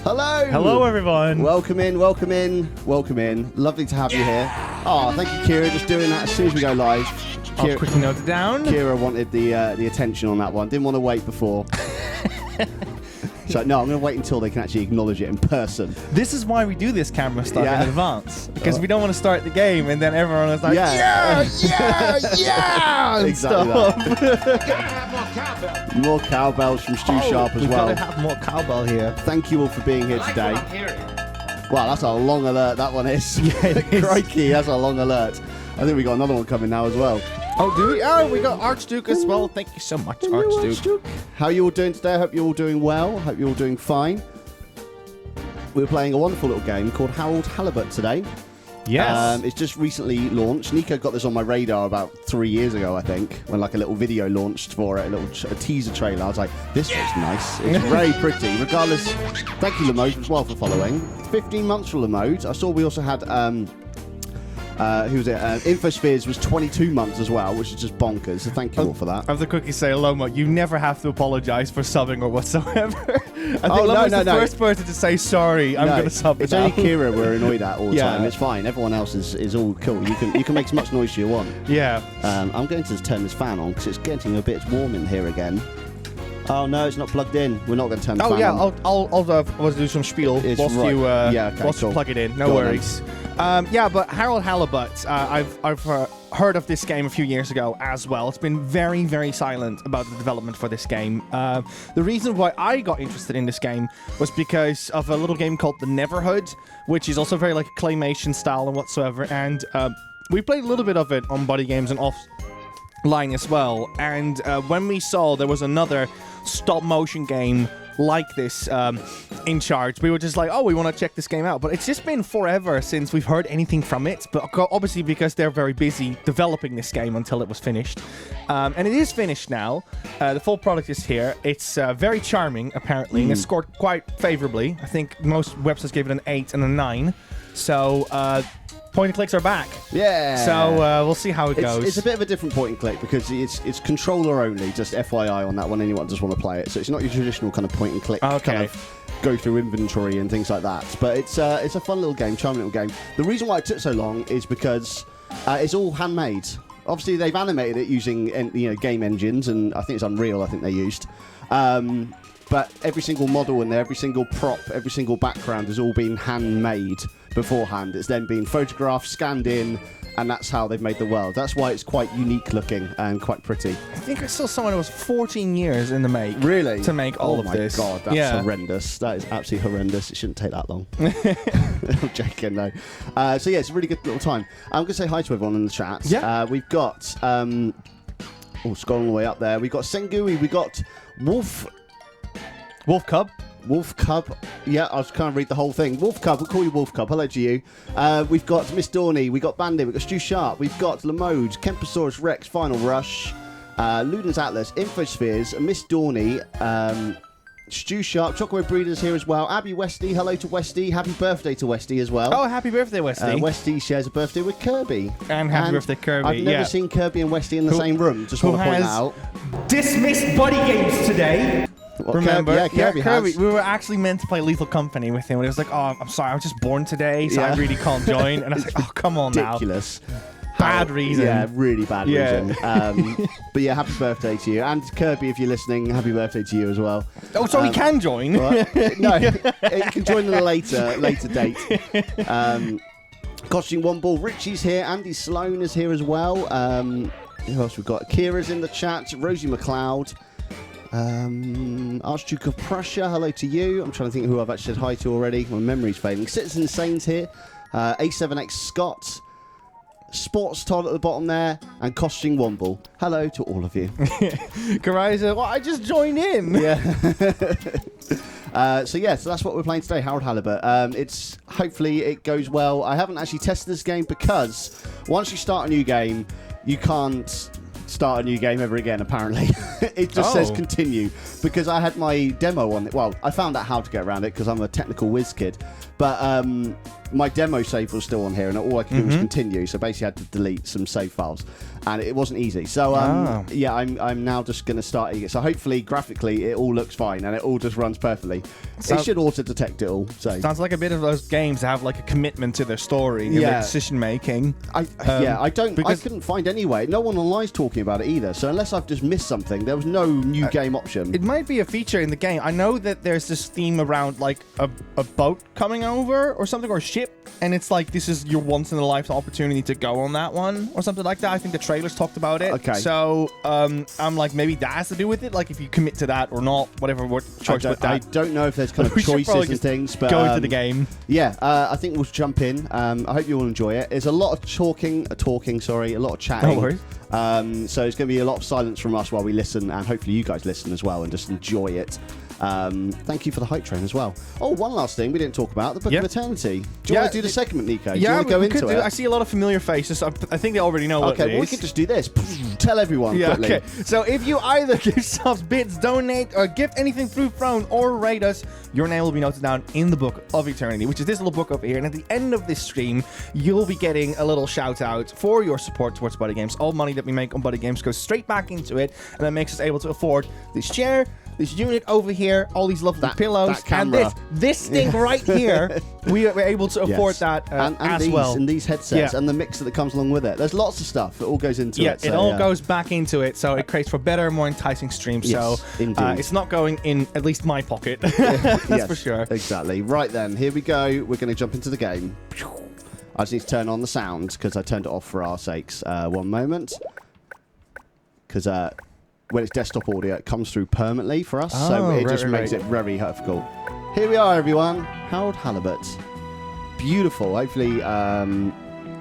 Hello. Hello, everyone. Welcome in, welcome in, welcome in. Lovely to have you here. Oh, thank you, Kira. Just doing that as soon as we go live. I'll quickly note it down. Kira wanted the attention on that one. Didn't want to wait before. So, no, I'm going to wait until they can actually acknowledge it in person. This is why we do this camera stuff in advance. Because we don't want to start the game and then everyone is like, yeah, and exactly stuff. More cowbells from Stu Sharp as well. We've got to have more cowbell here. Thank you all for being here today. Wow, that's a long alert, that one is. Yeah, Crikey, that's a long alert. I think we got another one coming now as well. Oh, do we? Oh, we got Archduke as well. Thank you so much, Archduke. How are you all doing today? I hope you're all doing well. Hope you're all doing fine. We're playing a wonderful little game called Halibut today. Yes. It's just recently launched. Nico got this on my radar about 3 years ago, I think, when like a little video launched for it, a teaser trailer. I was like, this looks nice. It's very pretty. Regardless, thank you, Lamode, as well, for following. 15 months for Lamode. I saw we also had... who was it? Infospheres was 22 months as well, which is just bonkers. So thank you all for that. I have to quickly say, Loma, you never have to apologize for subbing or whatsoever. I think no, Loma's the first person to say, sorry, I'm going to sub It's now. only Kira we're annoyed at all the time. It's fine. Everyone else is all cool. You can make as much noise as you want. Yeah. I'm going to turn this fan on because it's getting a bit warm in here again. Oh no, it's not plugged in. We're not going to turn the fan on. I'll do some spiel whilst you plug it in. No worries. But Harold Halibut, I've heard of this game a few years ago as well. It's been very, very silent about the development for this game. The reason why I got interested in this game was because of a little game called The Neverhood, which is also very like claymation style and whatsoever. And we played a little bit of it on BuddyGames and offline as well. And when we saw there was another stop-motion game like this in charge, we were just like, oh, we want to check this game out. But it's just been forever since we've heard anything from it, but obviously because they're very busy developing this game until it was finished. And it is finished now. The full product is here. It's very charming, apparently, and it's scored quite favorably. I think most websites gave it an 8 and a 9. So point and clicks are back. Yeah. So we'll see how it goes. It's a bit of a different point and click because it's controller only, just FYI on that one, anyone just want to play it. So it's not your traditional kind of point and click kind of go through inventory and things like that. But it's a fun little game, charming little game. The reason why it took so long is because it's all handmade. Obviously, they've animated it using game engines, and I think it's Unreal, I think they used. But every single model in there, every single prop, every single background has all been handmade beforehand. It's then been photographed, scanned in, and that's how they've made the world. That's why it's quite unique looking and quite pretty. I think I saw someone who was 14 years in the make. Really? To make all of this. Oh my God, that's horrendous. That is absolutely horrendous. It shouldn't take that long. I'm joking, no. So yeah, it's a really good little time. I'm going to say hi to everyone in the chat. Yeah. We've got, scrolling all the way up there, we've got Sengui, we've got Wolf Cub. Yeah, I was trying to read the whole thing. Wolf Cub, we'll call you Wolf Cub. Hello to you. We've got Miss Dorney, we've got Bandit, we've got Stu Sharp, we've got Lamode, Kemposaurus Rex, Final Rush, Luden's Atlas, Infospheres, Miss Dorney, Stu Sharp, Chocolate Breeders here as well. Abby Westy, hello to Westy. Happy birthday to Westy as well. Oh, happy birthday, Westy. Westy shares a birthday with Kirby. And happy birthday, Kirby. I've never seen Kirby and Westy in the same room. Just want to point that out. Dismissed BuddyGames today. Remember? Kirby has. We were actually meant to play Lethal Company with him. And it was like, oh, I'm sorry, I was just born today, so I really can't join. And I was like, oh, come on now. Ridiculous. Bad reason. Yeah, really bad reason. But yeah, happy birthday to you. And Kirby, if you're listening, happy birthday to you as well. Oh, so he can join? No, you can join at a later date. Costume One Ball, Richie's here. Andy Sloan is here as well. Who else we've got? Kira's in the chat. Rosie MacLeod. Archduke of Prussia, hello to you. I'm trying to think who I've actually said hi to already. My memory's failing. Citizen Sane's here. A7X Scott. Sports Todd at the bottom there, and Costume Womble. Hello to all of you. Karaiza, well, I just joined in. Yeah. So that's what we're playing today, Harold Halibut. It's hopefully it goes well. I haven't actually tested this game because once you start a new game, you can't start a new game ever again, apparently. It just says continue, because I had my demo on it. Well, I found out how to get around it because I'm a technical whiz kid. But my demo save was still on here, and all I could do was continue. So basically I had to delete some save files, and it wasn't easy. So yeah, I'm now just going to start it. So hopefully graphically it all looks fine, and it all just runs perfectly. It should auto-detect it all. So sounds like a bit of those games that have like a commitment to their story and their decision making. I couldn't find any way. No one online's talking about it either. So unless I've just missed something, there was no new game option. It might be a feature in the game. I know that there's this theme around like a boat coming over or something, or a ship, and it's like this is your once in a lifetime opportunity to go on that one or something like that. I think the trailers talked about it. Okay. So I'm like, maybe that has to do with it, like if you commit to that or not, whatever choice with that. I don't know if there's kind of choices and things, but go into the game. Yeah, I think we'll jump in. I hope you all enjoy it. There's a lot of talking, a lot of chatting. No worries. So it's going to be a lot of silence from us while we listen, and hopefully you guys listen as well and just enjoy it. Thank you for the hype train as well. Oh, one last thing we didn't talk about, the Book of Eternity. Do you want to do the segment, Nico? Do you want to go into it? I see a lot of familiar faces. I think they already know what it is. Okay, well, we can just do this. Tell everyone quickly. Okay. So if you either give subs, bits, donate, or gift anything through phone, or rate us, your name will be noted down in the Book of Eternity, which is this little book over here. And at the end of this stream, you'll be getting a little shout out for your support towards BuddyGames. All money that we make on BuddyGames goes straight back into it, and that makes us able to afford this chair, this unit over here, all these lovely pillows, and this thing right here. We are able to afford that as well. And these headsets and the mixer that comes along with it. There's lots of stuff that all goes into it. So, it all goes back into it, so it creates for better, more enticing streams. Yes, so it's not going in at least my pocket. That's for sure. Exactly. Right then, here we go. We're going to jump into the game. I just need to turn on the sound because I turned it off for our sakes. One moment. Because when it's desktop audio, it comes through permanently for us, so it just makes it very difficult. Here we are, everyone. Harold Halibut. Beautiful. Hopefully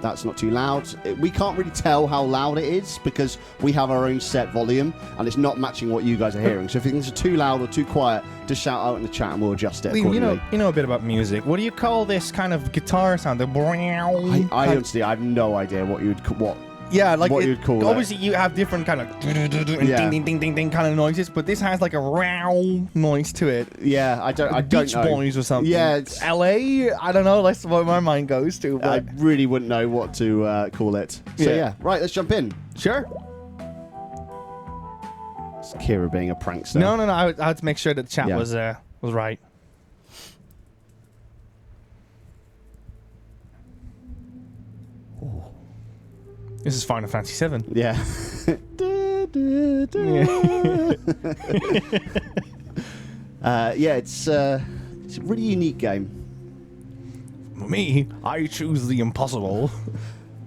that's not too loud. We can't really tell how loud it is because we have our own set volume, and it's not matching what you guys are hearing. So if things are too loud or too quiet, just shout out in the chat and we'll adjust it accordingly. You know a bit about music. What do you call this kind of guitar sound? I honestly, I have no idea what you'd Yeah, like what you'd call it. Obviously, you have different kind of ding, ding, ding, ding, ding kind of noises, but this has like a row noise to it. Yeah, I don't know. Beach Boys or something. Yeah, it's LA. I don't know. That's what my mind goes to. But I really wouldn't know what to call it. So yeah, right. Let's jump in. Sure. It's Kira being a prankster. No. I had to make sure that the chat was right. This is Final Fantasy VII. Yeah. It's a really unique game. Me, I choose the impossible.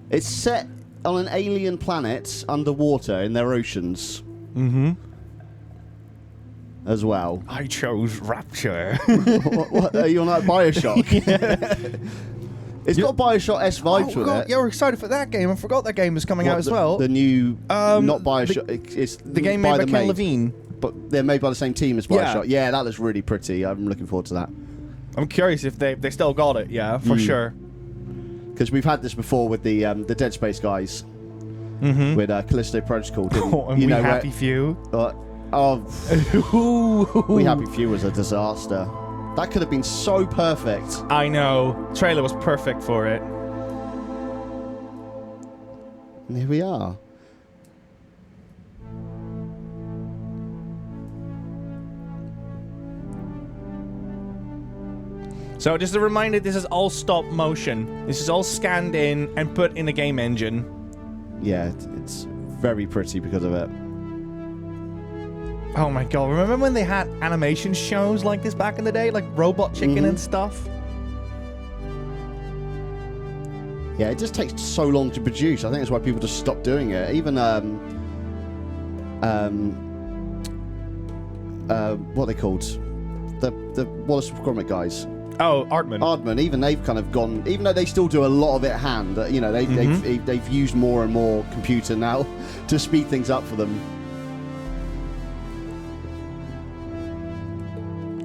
It's set on an alien planet underwater in their oceans. Mm-hmm. As well. I chose Rapture. What are you on like BioShock? It's got BioShock S vibes with it. Yeah, we're excited for that game. I forgot that game was coming out as well. The new, not BioShock. It's the game made by Ken Levine. But they're made by the same team as BioShock. Yeah, that looks really pretty. I'm looking forward to that. I'm curious if they still got it. Yeah, for sure. Because we've had this before with the Dead Space guys. Mm-hmm. With Callisto Protocol. And We Happy Few. We Happy Few was a disaster. That could have been so perfect. I know. Trailer was perfect for it. And here we are. So just a reminder, this is all stop motion. This is all scanned in and put in the game engine. Yeah, it's very pretty because of it. Oh my god, remember when they had animation shows like this back in the day? Like Robot Chicken and stuff? Yeah, it just takes so long to produce. I think that's why people just stopped doing it. Even, what are they called? The Wallace and Gromit guys. Oh, Aardman. Even they've kind of gone, even though they still do a lot of it hand, you know, they've used more and more computer now to speed things up for them.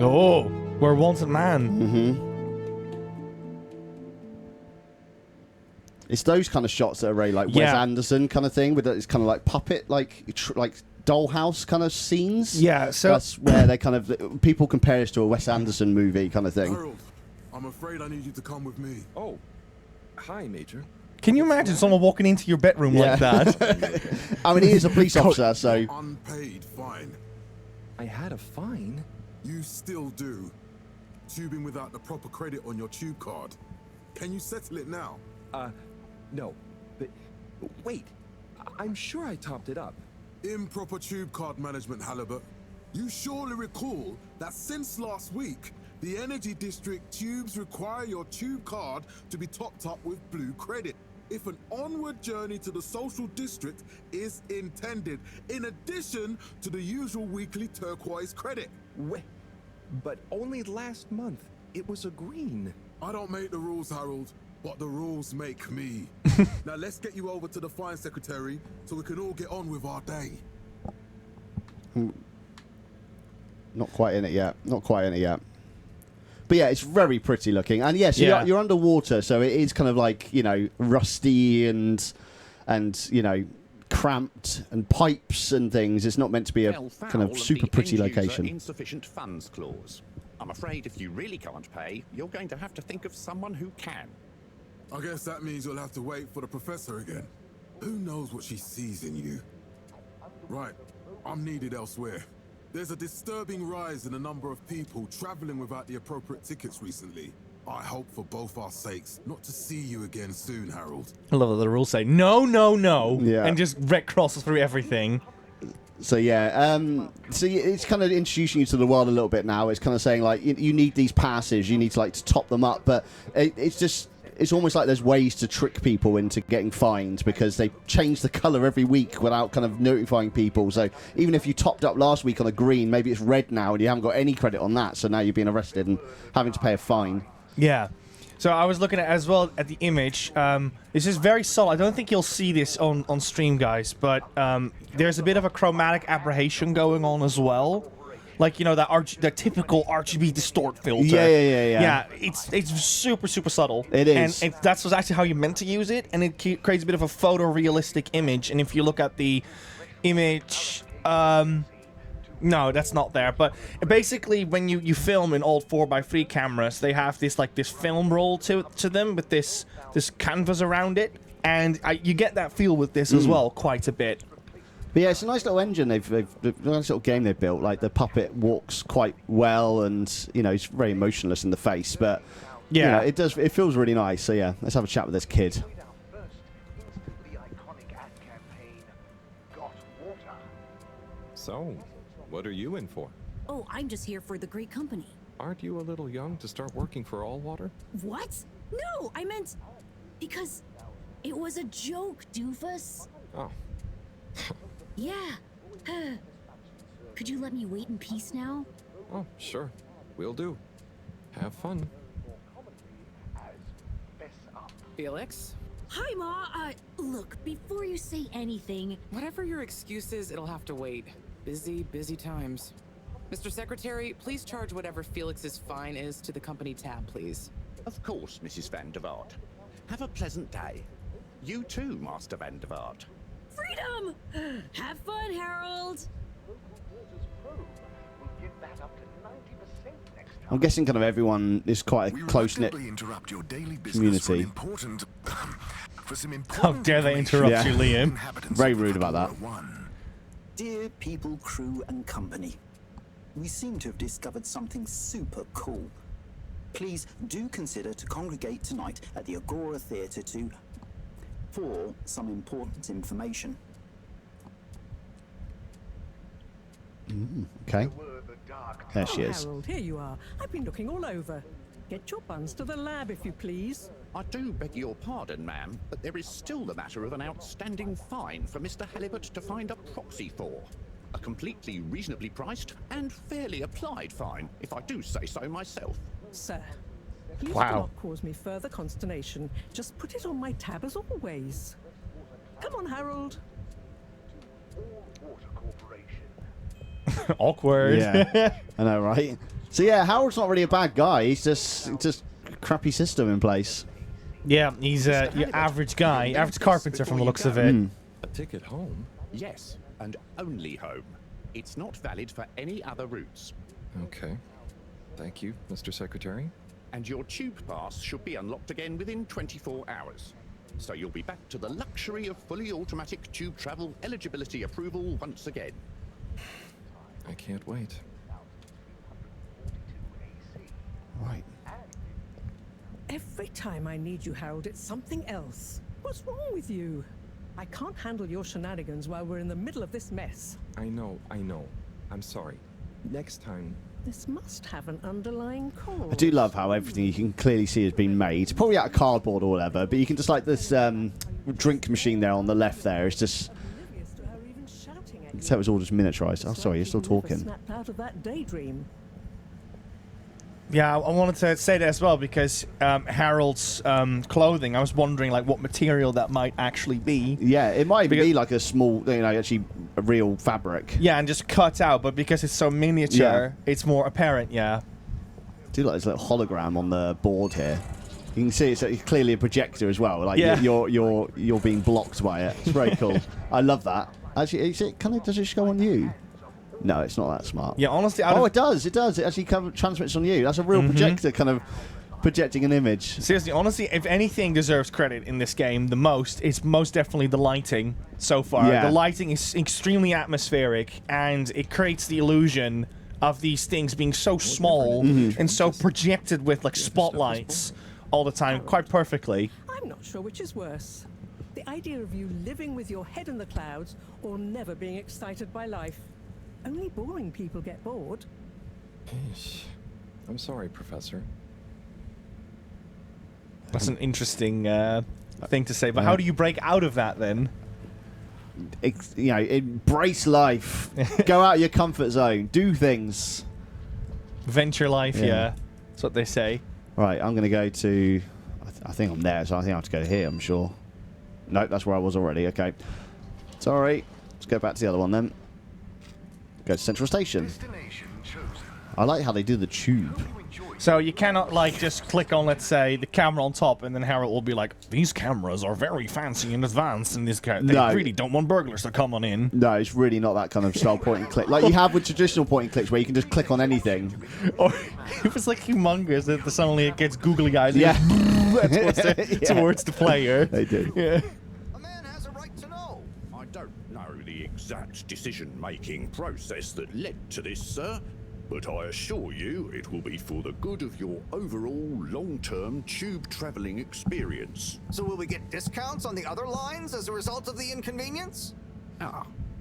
Oh, we're Wanted Man. Mm-hmm. It's those kind of shots that are very like Wes Anderson kind of thing, with it's kind of like puppet, like dollhouse kind of scenes. Yeah, so that's where they kind of people compare this to a Wes Anderson movie kind of thing. Harold, I'm afraid I need you to come with me. Oh, hi, Major. Can you imagine someone walking into your bedroom like that? I mean, he is a police officer, so unpaid fine. I had a fine. You still do. Tubing without the proper credit on your tube card. Can you settle it now? No. But wait, I'm sure I topped it up. Improper tube card management, Halibut. You surely recall that since last week, the Energy District tubes require your tube card to be topped up with blue credit if an onward journey to the social district is intended, in addition to the usual weekly turquoise credit. But only last month, it was a green. I don't make the rules, Harold, but the rules make me. Now let's get you over to the fine secretary so we can all get on with our day. Not quite in it yet. Not quite in it yet. But yeah, it's very pretty looking, and yes, you're underwater, so it is kind of like, you know, rusty and you know, cramped and pipes and things. It's not meant to be a kind of super pretty location. Insufficient funds clause. I'm afraid if you really can't pay, you're going to have to think of someone who can. I guess that means you'll have to wait for the professor again. Who knows what she sees in you? Right, I'm needed elsewhere. There's a disturbing rise in the number of people traveling without the appropriate tickets recently. I hope for both our sakes not to see you again soon, Harold. I love that the rules say no, no, no, and just red crosses through everything. So yeah, so it's kind of introducing you to the world a little bit now. It's kind of saying like you need these passes, you need to like to top them up, but it's almost like there's ways to trick people into getting fined because they change the colour every week without kind of notifying people. So even if you topped up last week on a green, maybe it's red now and you haven't got any credit on that, so now you're being arrested and having to pay a fine. Yeah. So I was looking at as well at the image. This is very subtle. I don't think you'll see this on stream, guys, but there's a bit of a chromatic aberration going on as well. Like, you know, that typical RGB distort filter. Yeah. It's super subtle. It is. And that's actually how you're meant to use it, and it creates a bit of a photorealistic image. And if you look at the image, no, that's not there. But basically, when you film in old 4x3 cameras, they have this film roll to them with this canvas around it, and you get that feel with this as well quite a bit. But yeah, it's a nice little engine. They've nice little game they've built. Like the puppet walks quite well, and you know it's very emotionless in the face. But yeah, you know, it feels really nice. So yeah, let's have a chat with this kid. So, what are you in for? Oh, I'm just here for the great company. Aren't you a little young to start working for All Water? What? No, I meant because it was a joke, doofus. Oh. Yeah. Could you let me wait in peace now? Oh, sure. Will do. Have fun. Felix? Hi, Ma. Look, before you say anything... Whatever your excuse is, it'll have to wait. Busy times. Mr. Secretary, please charge whatever Felix's fine is to the company tab, please. Of course, Mrs. Van der Vaart. Have a pleasant day. You too, Master Van der Vaart. Freedom! Have fun, Harold! I'm guessing kind of everyone is quite a close-knit community. How dare they interrupt you, Liam? Very rude about that. Dear people, crew and company, we seem to have discovered something super cool. Please do consider to congregate tonight at the Agora Theatre for some important information. Okay. There she is. Harold, here you are. I've been looking all over. Get your buns to the lab, if you please. I do beg your pardon, ma'am, but there is still the matter of an outstanding fine for Mr. Halibut to find a proxy for. A completely reasonably priced and fairly applied fine, if I do say so myself. Sir, please do not cause me further consternation. Just put it on my tab as always. Come on, Harold. Awkward. Yeah, I know, right? So yeah, Harold's not really a bad guy. He's just a crappy system in place. Yeah, he's your average guy, average carpenter from the looks of it. A ticket home? Yes, and only home. It's not valid for any other routes. Okay. Thank you, Mr. Secretary. And your tube pass should be unlocked again within 24 hours. So you'll be back to the luxury of fully automatic tube travel eligibility approval once again. I can't wait. Right. Every time I need you, Harold, it's something else. What's wrong with you? I can't handle your shenanigans while we're in the middle of this mess. I know. I'm sorry. Next time... This must have an underlying cause. I do love how everything you can clearly see has been made. Probably out of cardboard or whatever, but you can just like this drink machine there on the left there. It's just... You can tell it was all just miniaturized. Oh, sorry, you're still talking. Snapped out of that daydream. Yeah, I wanted to say that as well because Harold's clothing, I was wondering like what material that might actually be. Yeah, it might be like a small, actually a real fabric. Yeah, and just cut out, but because it's so miniature, it's more apparent, yeah. I do like this little hologram on the board here. You can see it's clearly a projector as well. Like you're being blocked by it. It's very cool. I love that. Actually, does it go on you? No, it's not that smart. Yeah, honestly, it does. It does. It actually transmits on you. That's a real projector kind of projecting an image. Seriously, honestly, if anything deserves credit in this game the most, it's most definitely the lighting so far. Yeah. The lighting is extremely atmospheric, and it creates the illusion of these things being so small and so projected with like spotlights all the time quite perfectly. I'm not sure which is worse. The idea of you living with your head in the clouds or never being excited by life. Only boring people get bored. I'm sorry, Professor. That's an interesting thing to say, but how do you break out of that then? Embrace life. Go out of your comfort zone. Do things. Venture life, yeah. That's what they say. Right, I'm going to go to... I think I'm there, so I think I have to go here, I'm sure. Nope, that's where I was already. Okay. Sorry. Let's go back to the other one then. Go to Central Station. I like how they do the tube. So you cannot like just click on, let's say, the camera on top, and then Harold will be like, "These cameras are very fancy and advanced, and they really don't want burglars to come on in." No, it's really not that kind of style point and click like you have with traditional point and clicks, where you can just click on anything. Or if it's like humongous, that suddenly it gets googly eyes. Yeah, towards the player. They do. Yeah. Exact decision-making process that led to this, sir, but I assure you it will be for the good of your overall long-term tube traveling experience. So will we get discounts on the other lines as a result of the inconvenience?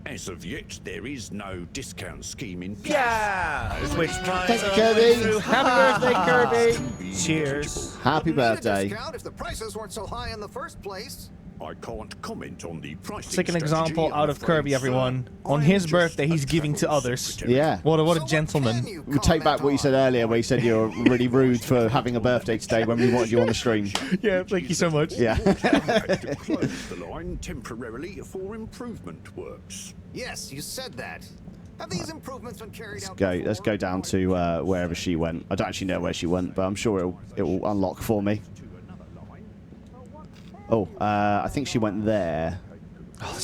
As of yet, there is no discount scheme in place. Yeah! Switch Thank you, Kirby. Happy birthday, Kirby. Cheers. Happy birthday. Discount if the prices weren't so high in the first place. I can't comment on the pricing. Take an example out of Kirby, everyone. On his birthday, he's giving to others. Yeah. What a gentleman. We'll take back what you said earlier, where you said you're really rude for having a birthday today when we wanted you on the stream. Yeah, thank you so much. Yeah. to close the line temporarily for improvement works. Yes, you said that. Have these improvements been carried out? Let's go down to wherever she went. I don't actually know where she went, but I'm sure it will unlock for me. Oh, I think she went there.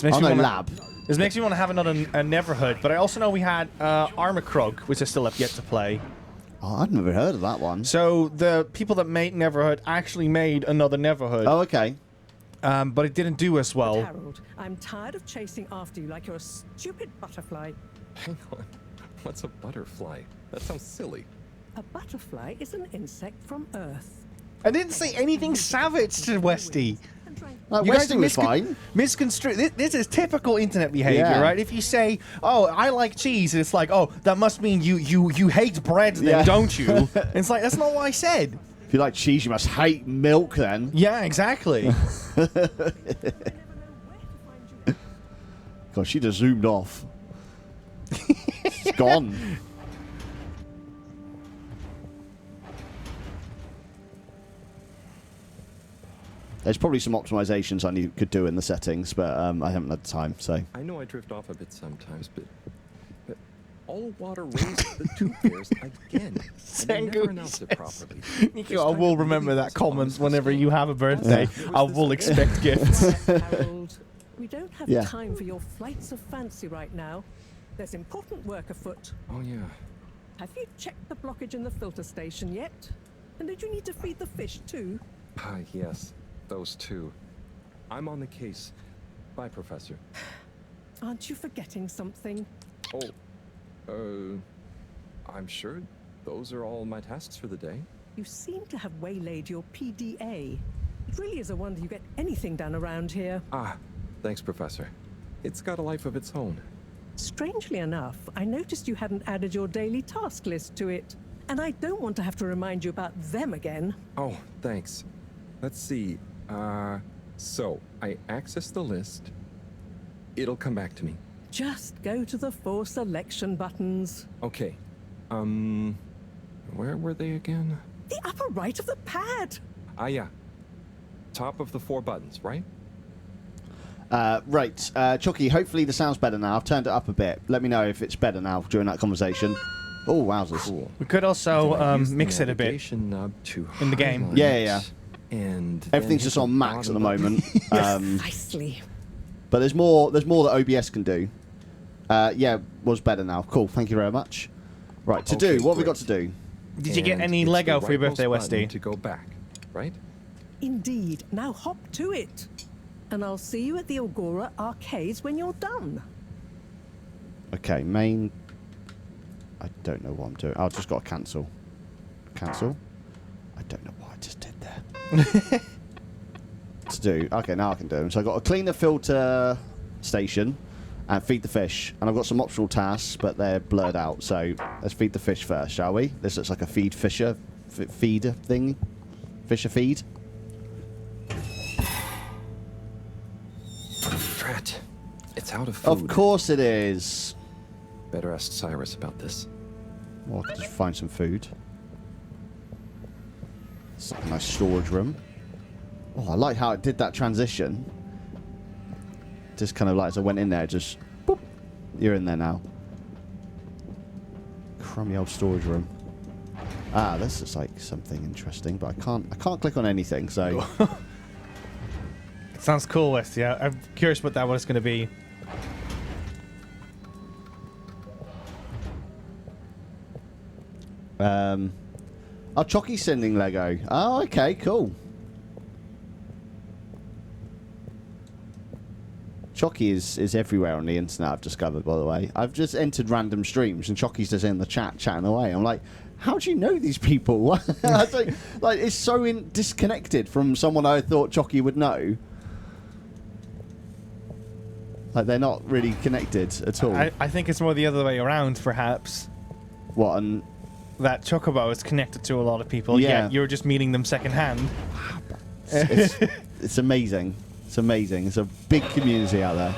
Lab. This makes me want to have another Neverhood, but I also know we had Armacrog, which I still have yet to play. Oh, I've never heard of that one. So the people that made Neverhood actually made another Neverhood. Oh, okay. But it didn't do as well. But Harold, I'm tired of chasing after you like you're a stupid butterfly. Hang on. What's a butterfly? That sounds silly. A butterfly is an insect from Earth. I didn't say anything savage to Westy. You guys was fine. Misconstrue. This is typical internet behavior, right? If you say, "Oh, I like cheese," it's like, "Oh, that must mean you hate bread, then, don't you?" It's like that's not what I said. If you like cheese, you must hate milk, then. Yeah, exactly. God, she just zoomed off. It's gone. There's probably some optimizations I could do in the settings, but I haven't had time, so... I know I drift off a bit sometimes, but saltwater raised the tube fares again. And they never announced it properly. Nico, I will remember that comment whenever you have a birthday. I will expect gifts. Harold, we don't have time for your flights of fancy right now. There's important work afoot. Oh, yeah. Have you checked the blockage in the filter station yet? And did you need to feed the fish too? Yes, those two. I'm on the case. Bye, Professor. Aren't you forgetting something? Oh, I'm sure those are all my tasks for the day. You seem to have waylaid your PDA. It really is a wonder you get anything done around here. Thanks, Professor. It's got a life of its own. Strangely enough, I noticed you hadn't added your daily task list to it. And I don't want to have to remind you about them again. Oh, thanks. Let's see. So, I access the list. It'll come back to me. Just go to the 4 selection buttons. Okay. Where were they again? The upper right of the pad. Yeah. Top of the 4 buttons, right? Right. Chucky, hopefully the sound's better now. I've turned it up a bit. Let me know if it's better now during that conversation. Oh, wowzers. Cool. We could also mix it a bit in the game. Yeah. And everything's just on max at the moment. Precisely. But there's more that OBS can do. Was better now. Cool. Thank you very much. Right, what have we got to do? Did you get any Lego for your birthday, Westy? To go back, right? Indeed. Now hop to it. And I'll see you at the Agora arcades when you're done. Okay, main... I don't know what I'm doing. I've just got to cancel. Cancel? I don't know what I just did there. To do. Okay, now I can do them. So I've got to clean the filter station and feed the fish. And I've got some optional tasks, but they're blurred out. So let's feed the fish first, shall we? This looks like a feeder thing. Fisher feed. Drat. It's out of food. Of course it is. Better ask Cyrus about this. Well, I can just find some food. It's like a nice storage room. Oh, I like how it did that transition. Just kind of like as I went in there, just boop, you're in there now. Crummy old storage room. This is like something interesting, but I can't click on anything. So it sounds cool, Westy. Yeah, I'm curious what it's going to be. Chocky's sending Lego. Oh, okay, cool. Chocky is everywhere on the internet, I've discovered, by the way. I've just entered random streams and Chocky's just in the chat chatting away. I'm like, how do you know these people? like, it's so disconnected from someone I thought Chocky would know. Like, they're not really connected at all. I think it's more the other way around, perhaps. What? And that Chocobo is connected to a lot of people. Yeah, you're just meeting them secondhand. It's amazing. It's amazing. It's a big community out there.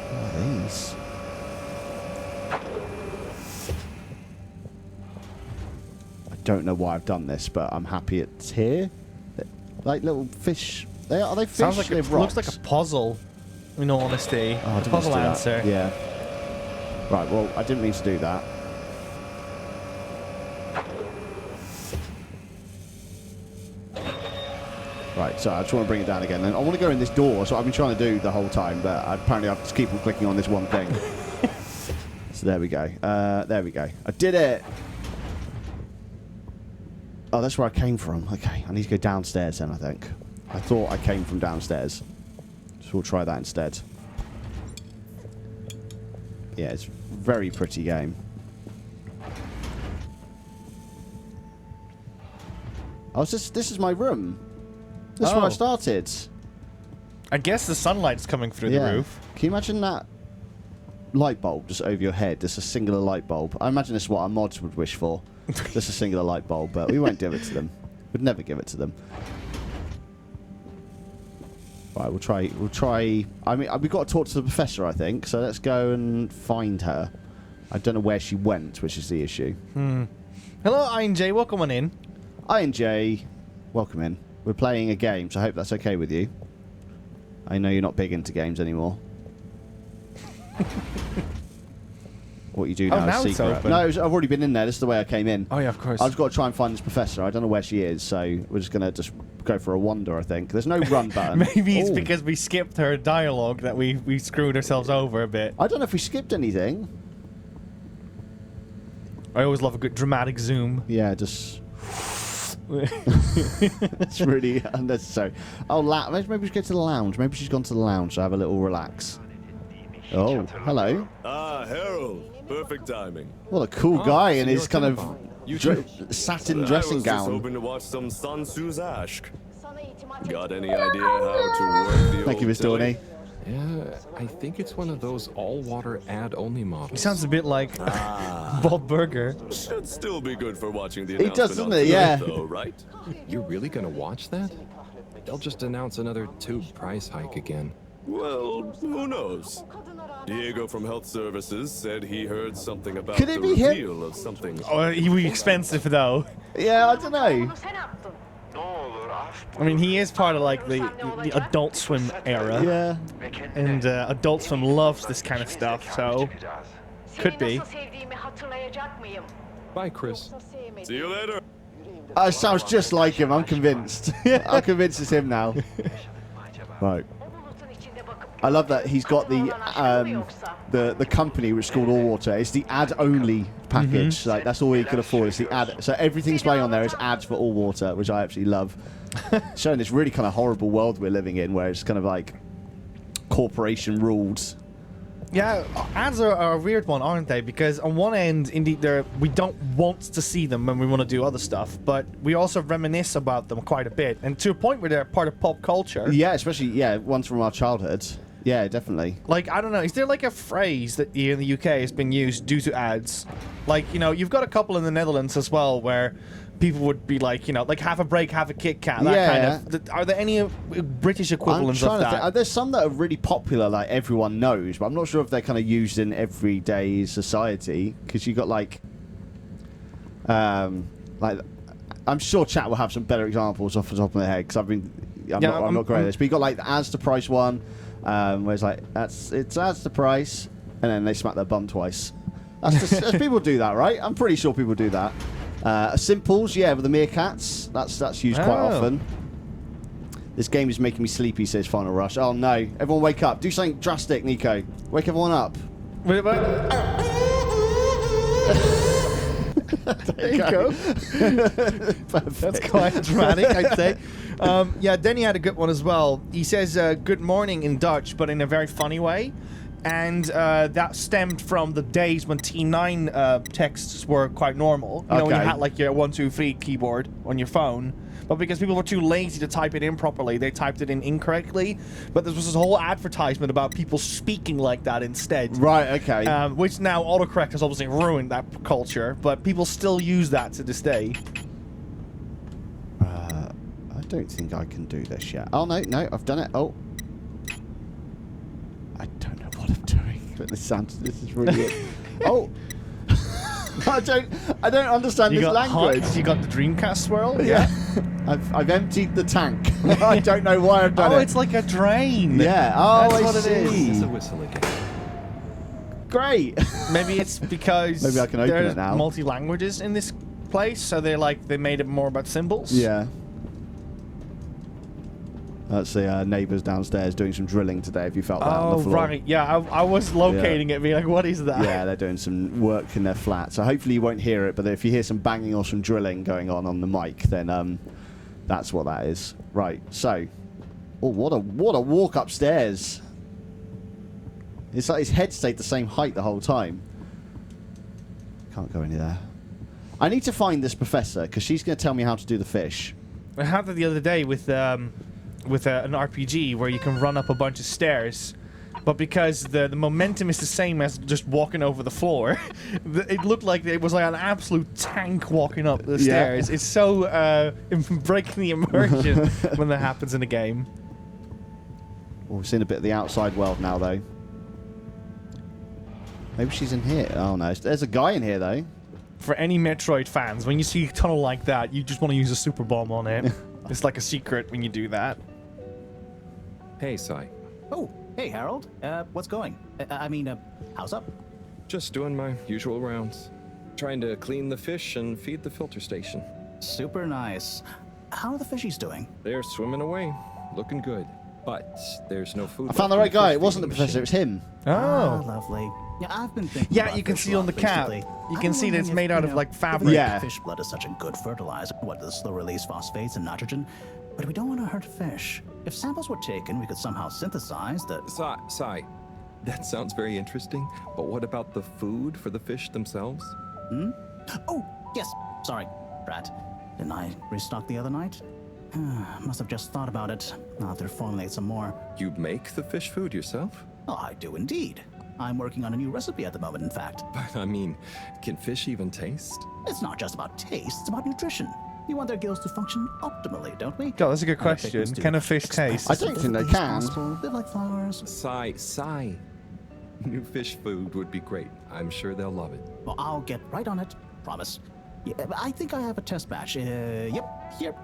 What are these? I don't know why I've done this, but I'm happy it's here. Like little fish. Are they fish? Sounds like it looks like a puzzle, in all honesty. Oh, a puzzle answer. Yeah. Right, well, I didn't mean to do that. Right, so I just want to bring it down again. And I want to go in this door, so I've been trying to do the whole time, but apparently I have to keep on clicking on this one thing. So there we go. There we go. I did it! Oh, that's where I came from. Okay, I need to go downstairs then, I think. I thought I came from downstairs. So we'll try that instead. Yeah, it's a very pretty game. Oh, this is my room. This is where I started. I guess the sunlight's coming through the roof. Can you imagine that light bulb just over your head? Just a singular light bulb. I imagine it's what our mods would wish for. Just a singular light bulb, but we won't give it to them. We'd never give it to them. Right, we'll try. I mean, we've got to talk to the professor, I think. So let's go and find her. I don't know where she went, which is the issue. Hello, INJ. Welcome on in. INJ, welcome in. We're playing a game, so I hope that's okay with you. I know you're not big into games anymore. What you do now, now is it's secret. open. No, I've already been in there. This is the way I came in. Oh, yeah, of course. I've just got to try and find this professor. I don't know where she is, so we're just going to just go for a wander, I think. There's no run button. Maybe it's because we skipped her dialogue that we screwed ourselves over a bit. I don't know if we skipped anything. I always love a good dramatic zoom. Yeah, just... It's really unnecessary. Oh, maybe we should go to the lounge. Maybe she's gone to the lounge to have a little relax. Oh, hello. Ah, Harold. Perfect timing. What a cool guy in his kind of satin dressing I was gown. just hoping to watch some Sun Tzu's Ashk. Got any idea how to work the Thank you, Miss Dorney. Yeah, I think it's one of those all-water ad-only models. He sounds a bit like Bob Burger. Should still be good for watching the He announcement. does, doesn't he? Yeah. Though, right? You're really gonna watch that? They'll just announce another tube price hike again. Well, who knows? Diego from Health Services said he heard something about Could the it be him? reveal of something. Oh, he was expensive though. Yeah, I don't know. I mean, he is part of like the Adult Swim era. Yeah. And Adult Swim loves this kind of stuff, so could be. Bye, Chris. See you later. Sounds just like him. I'm convinced. I'm convinced it's him now. Right. I love that he's got the company which is called All Water. It's the ad-only package. Like that's all he could afford. It's the ad. So everything's playing on there is ads for All Water, which I absolutely love. Showing this really kind of horrible world we're living in, where it's kind of like corporation ruled. Yeah, ads are a weird one, aren't they? Because on one end, indeed, we don't want to see them when we want to do other stuff, but we also reminisce about them quite a bit, and to a point where they're part of pop culture. Yeah, especially ones from our childhood. Yeah, definitely. Like, I don't know, is there like a phrase that in the UK has been used due to ads? Like, you know, you've got a couple in the Netherlands as well where people would be like, you know, like have a break, have a Kit Kat, that kind of. Are there any British equivalents of that? There's some that are really popular, like everyone knows, but I'm not sure if they're kind of used in everyday society. Because you got like I'm sure chat will have some better examples off the top of my head. Because I'm not great at this. But you got like the ads to price one, where it's like it's ads to price, and then they smack their bum twice. That's people do that, right? I'm pretty sure people do that. Simples, yeah, with the meerkats. That's used quite often. This game is making me sleepy, says Final Rush. Oh no. Everyone wake up. Do something drastic, Nico. Wake everyone up. There you go. That's quite dramatic, I'd say. Yeah, Denny had a good one as well. He says good morning in Dutch, but in a very funny way. And that stemmed from the days when T9 texts were quite normal. You know, when you had like your 1, 2, 3 keyboard on your phone. But because people were too lazy to type it in properly, they typed it in incorrectly. But there was this whole advertisement about people speaking like that instead. Right, okay. Which now autocorrect has obviously ruined that culture, but people still use that to this day. I don't think I can do this yet. Oh, no, I've done it. Oh. I don't know what I'm doing, but this is really it. Oh. I don't understand this language. You got the Dreamcast swirl? Yeah. I've emptied the tank. I don't know why I've done it. Oh, it's like a drain. Yeah. Oh, that's what it is. It's a whistle again. Great. Maybe it's because maybe I can open it now. Multi-languages in this place, so they made it more about symbols. Yeah. That's the neighbours downstairs doing some drilling today, if you felt that on the floor. Oh, right. Yeah, I was locating it, being like, what is that? Yeah, they're doing some work in their flat. So hopefully you won't hear it, but if you hear some banging or some drilling going on the mic, then that's what that is. Right, so... Oh, what a walk upstairs. It's like his head stayed the same height the whole time. Can't go any there. I need to find this professor, because she's going to tell me how to do the fish. I had that the other day with an RPG where you can run up a bunch of stairs, but because the momentum is the same as just walking over the floor, it looked like it was like an absolute tank walking up the stairs. It's so breaking the immersion when that happens in a game. Oh, we've seen a bit of the outside world now, though. Maybe she's in here. Oh, no. There's a guy in here, though. For any Metroid fans, when you see a tunnel like that, you just want to use a super bomb on it. It's like a secret when you do that. Hey, Sai. Oh, Hey, Harold. What's going? How's up? Just doing my usual rounds. Trying to clean the fish and feed the filter station. Super nice. How are the fishies doing? They're swimming away, looking good. But there's no food. I found the right guy. It wasn't the professor, it was him. Oh. Lovely. Yeah, I've been thinking. Yeah, you can see on the cap. You can see that it's made out of like fabric. Yeah. Fish blood is such a good fertilizer. What the slow release phosphates and nitrogen, but we don't want to hurt fish. If samples were taken, we could somehow synthesize the. Sai, that sounds very interesting. But what about the food for the fish themselves? Oh, yes. Sorry, Brad. Didn't I restock the other night? Must have just thought about it. I'll have to formulate some more. You make the fish food yourself? Oh, I do indeed. I'm working on a new recipe at the moment, in fact. But I mean, can fish even taste? It's not just about taste, it's about nutrition. We want their gills to function optimally, don't we? God, that's a good question. Can a fish taste? I don't think they can. They're like flowers. Sai. New fish food would be great. I'm sure they'll love it. Well, I'll get right on it. Promise. Yeah, I think I have a test batch. Yep, here.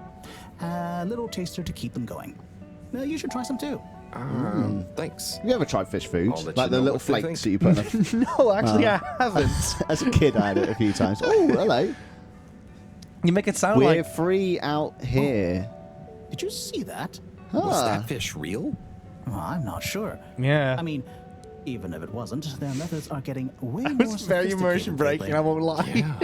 A little taster to keep them going. You should try some too. Thanks. You ever tried fish food? Like the little flakes that you put in No, actually, I haven't. As a kid, I had it a few times. Oh, hello. You make it sound We're like... free out here. Did you see that? Was that fish real? Well, I'm not sure. Yeah. I mean, even if it wasn't, their methods are getting way more It's very immersion breaking, I won't lie. Yeah.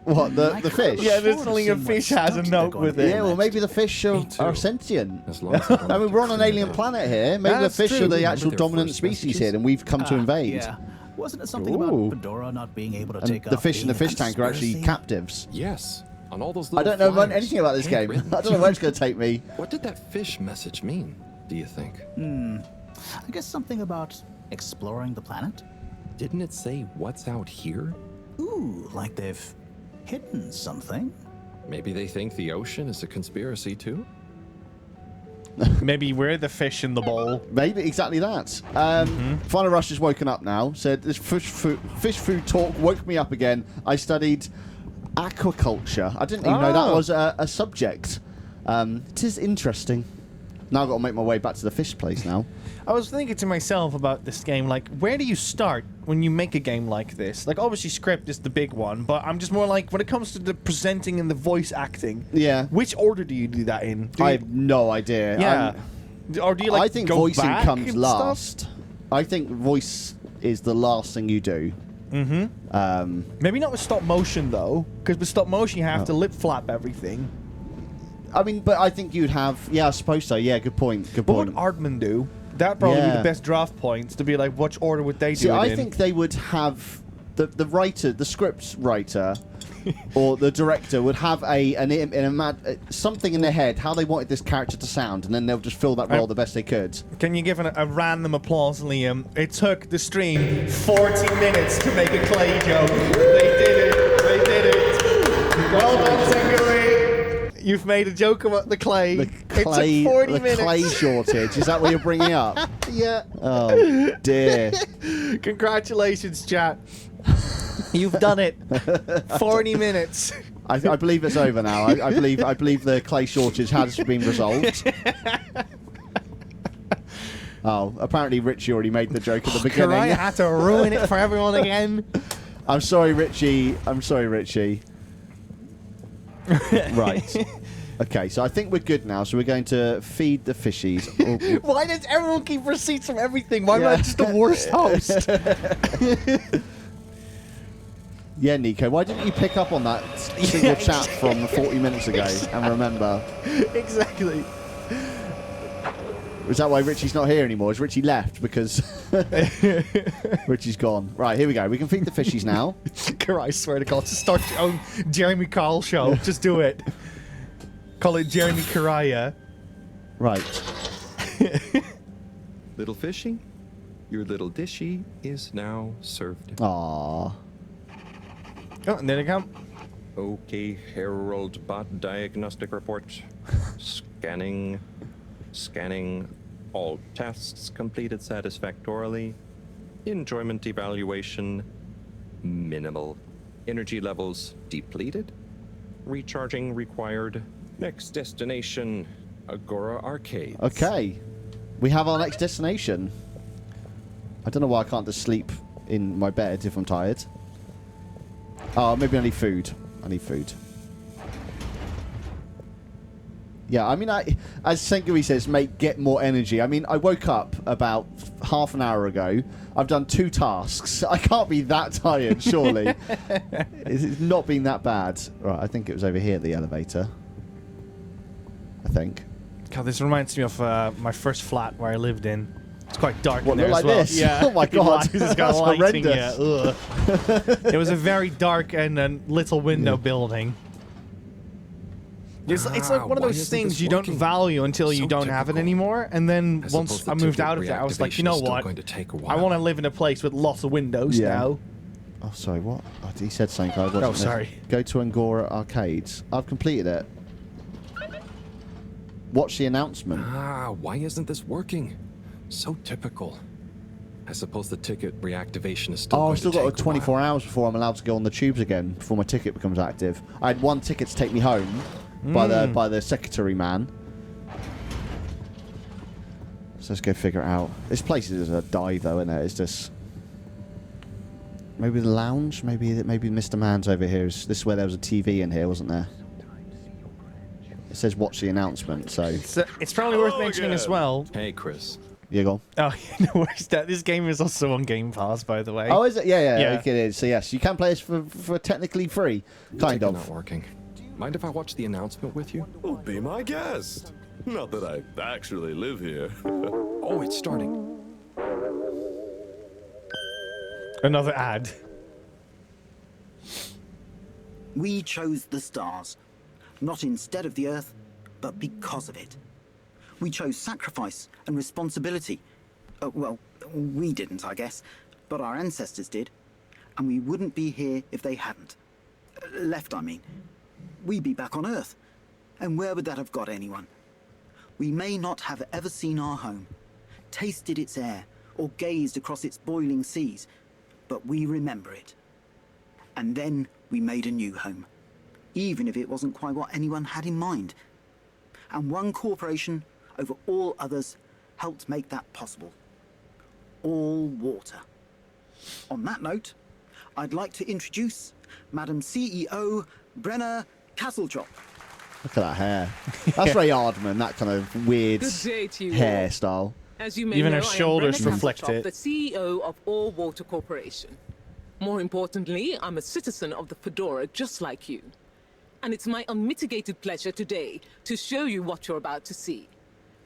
What, the fish? Yeah, there's something a fish has a note with it. Yeah, well, maybe the fish are sentient. As long as I mean, we're on an alien planet here. Maybe That's the fish true. are the actual Their dominant first species messages. here, and we've come to invade. Yeah. Wasn't it something about Fedora not being able to And take the off fish in the being a fish tank are actually conspiracy? captives. Yes. On all those I little don't know flyers. anything about this game. Handwritten. I don't know where it's going to take me. What did that fish message mean, do you think? I guess something about exploring the planet? Didn't it say what's out here? Ooh, like they've hidden something. Maybe they think the ocean is a conspiracy too? Maybe we're the fish in the bowl. Maybe exactly that. Final Rush has woken up now. Said this fish food talk woke me up again. I studied aquaculture. I didn't even know that was a subject. It is interesting. Now I've got to make my way back to the fish place now. I was thinking to myself about this game, like, where do you start when you make a game like this? Like, obviously, script is the big one, but I'm just more like, when it comes to the presenting and the voice acting, Yeah. which order do you do that in? I have no idea. Yeah. Or do you, like, I think go voicing back comes and last. stuff? I think voice is the last thing you do. Maybe not with stop motion, though, because with stop motion, you have to lip flap everything. I mean, but I think you'd have... Yeah, I suppose so. Yeah, good point. Good What point. would Aardman do? That'd probably be Yeah. the best draft points to be like, which order would they do See, it I in? think they would have... The writer, the script writer, or the director would have something in their head, how they wanted this character to sound, and then they'll just fill that role the best they could. Can you give a random applause, Liam? It took the stream 40 minutes to make a clay joke. They did it. They did it. Well done, Senguri. You've made a joke about the clay. The clay, it took 40 minutes. clay shortage. Is that what you're bringing up? Yeah. Oh, dear. Congratulations, chat. You've done it. 40 minutes. I believe it's over now. I believe the clay shortage has been resolved. Oh, apparently Richie already made the joke at the beginning. I had to ruin it for everyone again. I'm sorry, Richie. Right. Okay, so I think we're good now. So we're going to feed the fishies. Why does everyone keep receipts from everything? Why am I just the worst host? Yeah, Nico, why didn't you pick up on that single chat from 40 minutes ago and remember? Exactly. Is that why Richie's not here anymore? Is Richie left because Richie's gone? Right, here we go. We can feed the fishies now. I swear to God, just start your own Jeremy Kyle show. Just do it. Call it Jeremy Karaya. Right. Little fishy, your little dishy is now served. Aww. Oh, and there they come. Okay, Harold Bot Diagnostic Report. Scanning. All tests completed satisfactorily. Enjoyment evaluation. Minimal. Energy levels depleted. Recharging required. Next destination, Agora Arcade. Okay. We have our next destination. I don't know why I can't just sleep in my bed if I'm tired. Oh, maybe I need food. I need food. Yeah, I mean, as Senkui says, mate, get more energy. I mean, I woke up about half an hour ago. I've done 2 tasks. I can't be that tired, surely. It's not been that bad. Right, I think it was over here, the elevator. I think. God, this reminds me of my first flat where I lived in. It's quite dark in there like as well. This? Yeah. Oh my god, It's got that's lighting. horrendous. Yeah. It was a very dark and little window building. It's like one of those things you don't value until you don't have it anymore. And then once I moved out of there, I was like, you know what? I want to live in a place with lots of windows now. Oh, sorry, what? Oh, he said something. Oh, sorry. Go to Angora Arcades. I've completed it. Watch the announcement. Why isn't this working? So typical. I suppose the ticket reactivation is still I've still got 24 hours before I'm allowed to go on the tubes again, before my ticket becomes active. I had 1 ticket to take me home by the secretary man. So let's go figure it out. This place is a dive though, isn't it? It's just... Maybe the lounge? Maybe Mr. Man's over here. This is where there was a TV in here, wasn't there? It says watch the announcement, so... It's probably worth mentioning as well. Hey, Chris. Yeah, go on. Oh, no worries. This game is also on Game Pass, by the way. Oh, is it? Yeah. Okay, it is. So yes, you can play this for technically free, kind of. Not working. Mind if I watch the announcement with you? Well, be my guest. Not that I actually live here. Oh, it's starting. Another ad. We chose the stars, not instead of the Earth, but because of it. We chose sacrifice and responsibility. Well, we didn't, I guess, but our ancestors did. And we wouldn't be here if they hadn't. Left, I mean. We'd be back on Earth. And where would that have got anyone? We may not have ever seen our home, tasted its air, or gazed across its boiling seas, but we remember it. And then we made a new home, even if it wasn't quite what anyone had in mind. And one corporation over all others helped make that possible. All water. On that note, I'd like to introduce Madam CEO Brenna Castletrop. Look at that hair. That's Ray Ardman, that kind of weird hairstyle. As you may Even know, her shoulders reflect Castletrop, it. the CEO of All Water Corporation. More importantly, I'm a citizen of the Fedora just like you. And it's my unmitigated pleasure today to show you what you're about to see.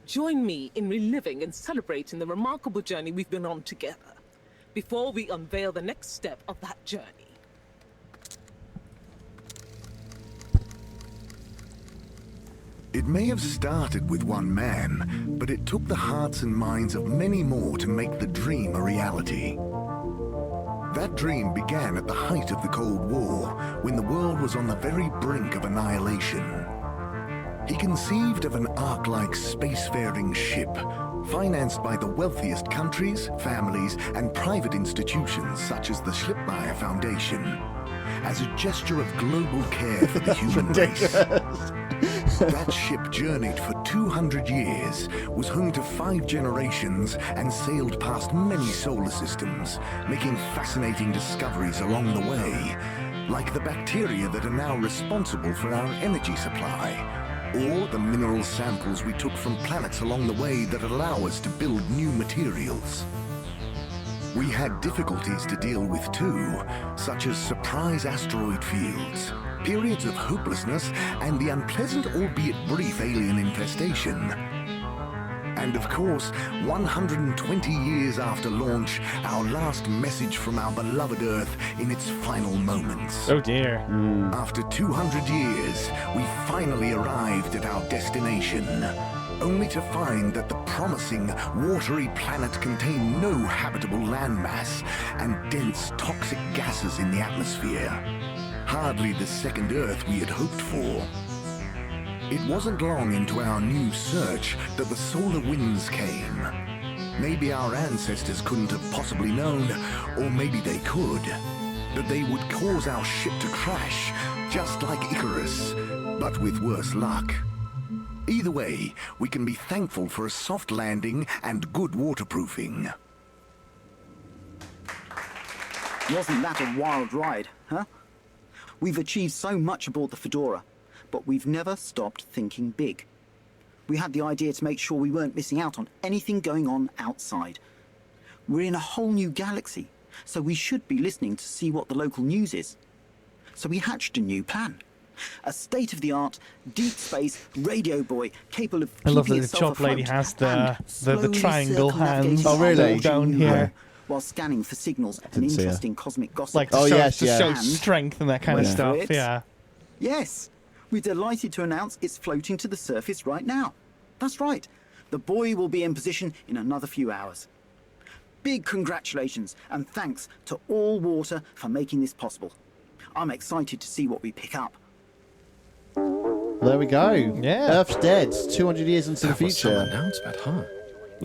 Join me in reliving and celebrating the remarkable journey we've been on together, before we unveil the next step of that journey. It may have started with one man, but it took the hearts and minds of many more to make the dream a reality. That dream began at the height of the Cold War, when the world was on the very brink of annihilation. He conceived of an Ark-like spacefaring ship, financed by the wealthiest countries, families, and private institutions such as the Schlipmeyer Foundation, as a gesture of global care for the human race. That ship journeyed for 200 years, was home to 5 generations, and sailed past many solar systems, making fascinating discoveries along the way, like the bacteria that are now responsible for our energy supply, or the mineral samples we took from planets along the way that allow us to build new materials. We had difficulties to deal with too, such as surprise asteroid fields, periods of hopelessness, and the unpleasant albeit brief alien infestation. And of course, 120 years after launch, our last message from our beloved Earth in its final moments. Oh dear. After 200 years, we finally arrived at our destination, only to find that the promising, watery planet contained no habitable landmass and dense, toxic gases in the atmosphere. Hardly the second Earth we had hoped for. It wasn't long into our new search that the solar winds came. Maybe our ancestors couldn't have possibly known, or maybe they could, that they would cause our ship to crash, just like Icarus, but with worse luck. Either way, we can be thankful for a soft landing and good waterproofing. Wasn't that a wild ride, huh? We've achieved so much aboard the Fedora, but we've never stopped thinking big. We had the idea to make sure we weren't missing out on anything going on outside. We're in a whole new galaxy, so we should be listening to see what the local news is. So we hatched a new plan. A state-of-the-art, deep space radio buoy capable of I love keeping that the itself chop lady afloat has and the slowly triangle hands. circumnavigating Oh, really? Down here. while scanning for signals and Didn't see her. interesting cosmic gossip. Like to show strength and that kind of stuff, yeah. Yes, we're delighted to announce it's floating to the surface right now. That's right. The buoy will be in position in another few hours. Big congratulations and thanks to All Water for making this possible. I'm excited to see what we pick up. There we go. Yeah. Earth's dead. 200 years into the That was some future. announcement, huh?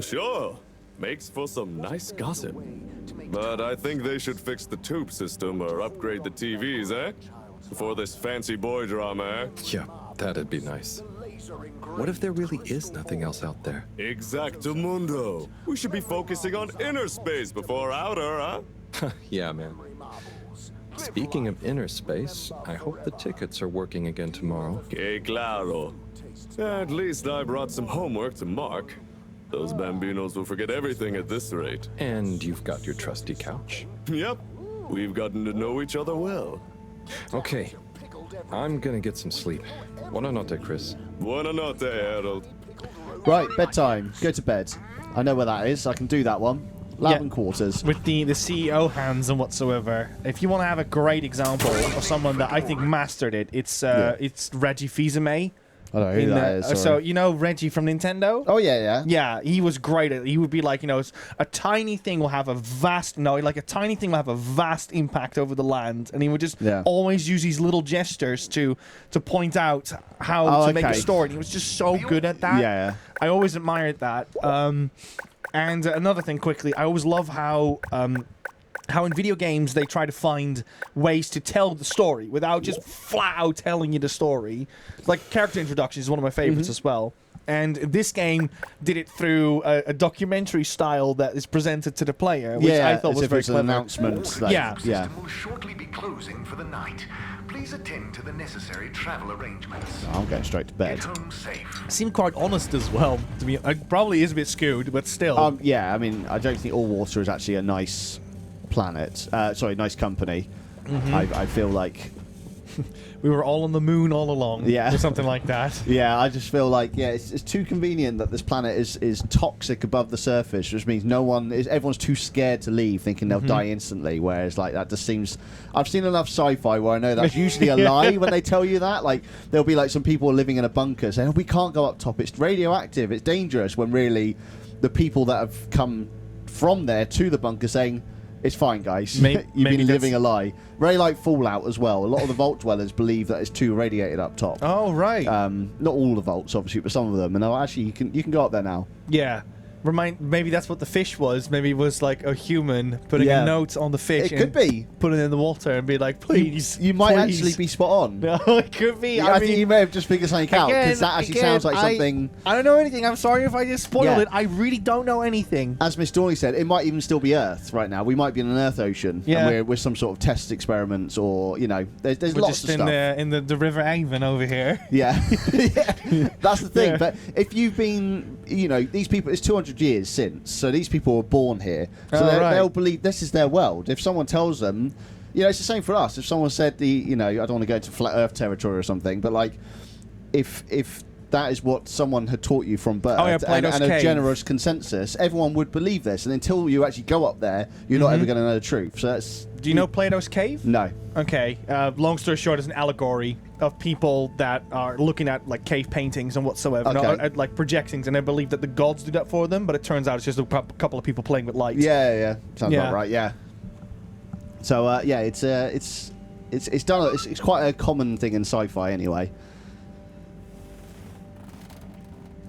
Sure. Makes for some nice gossip. But I think they should fix the tube system or upgrade the TVs, eh? Before this fancy boy drama, eh? Yeah, that'd be nice. What if there really is nothing else out there? Exactamundo. We should be focusing on inner space before outer, huh? Yeah, man. Speaking of inner space, I hope the tickets are working again tomorrow. Que claro. At least I brought some homework to mark. Those bambinos will forget everything at this rate. And you've got your trusty couch. Yep. We've gotten to know each other well. Okay. I'm gonna get some sleep. Buona notte, Chris. Buona notte, Harold. Right, bedtime. Go to bed. I know where that is. I can do that one. Lab and quarters. With the CEO hands and whatsoever. If you want to have a great example of someone that I think mastered it, it's Reggie Fils-Aimé. I don't know who that is. So you know Reggie from Nintendo? Oh yeah. Yeah, he was great at it. He would be like, a tiny thing will have a vast impact over the land, and he would just always use these little gestures to point out how to make a story. And he was just so good at that. Yeah. I always admired that. And another thing quickly, I always love how in video games they try to find ways to tell the story without just flat out telling you the story. Like character introduction is one of my favorites as well. And this game did it through a documentary style that is presented to the player, which I thought was very clever. An announcement. The system will shortly be closing for the night. Please attend to the necessary travel arrangements. I'm going straight to bed. Get home safe. Seemed quite honest as well. To be, it probably is a bit skewed, but still. Yeah, I mean, I don't think All Water is actually a nice planet. Nice company. I feel like we were all on the moon all along. Yeah. Or something like that. Yeah, I just feel like, it's too convenient that this planet is toxic above the surface, which means everyone's too scared to leave, thinking they'll die instantly, whereas, like, that just seems... I've seen enough sci-fi where I know that's usually a lie when they tell you that. Like, there'll be, like, some people living in a bunker saying, we can't go up top, it's radioactive, it's dangerous, when really the people that have come from there to the bunker saying... It's fine, guys. You've been living a lie. Very like Fallout as well. A lot of the Vault dwellers believe that it's too radiated up top. Oh, right. Not all the Vaults, obviously, but some of them. And actually, you can go up there now. Yeah. Maybe that's what the fish was. Maybe it was like a human putting a note on the fish. It could be. Put it in the water and be like, please. You might actually be spot on. No, it could be. I think you may have just figured something out, because that actually sounds like something... I don't know anything. I'm sorry if I just spoiled it. I really don't know anything. As Miss Dorney said, it might even still be Earth right now. We might be in an Earth ocean. Yeah. And we're some sort of test experiments, or, there's lots of stuff. In the River Avon over here. Yeah. That's the thing. Yeah. But if you've been, these people, it's 200 years since. So these people were born here. So they'll believe this is their world. If someone tells them, it's the same for us. If someone said I don't want to go into flat Earth territory or something, but like, if that is what someone had taught you from birth and a generous consensus, everyone would believe this. And until you actually go up there, you're not ever going to know the truth. So that's... Do you know Plato's Cave? No. Okay. Long story short, it's an allegory of people that are looking at like cave paintings and whatsoever, at, like projections, and they believe that the gods do that for them, but it turns out it's just a couple of people playing with light. Yeah. Sounds about right. Yeah. So it's done. It's quite a common thing in sci-fi anyway.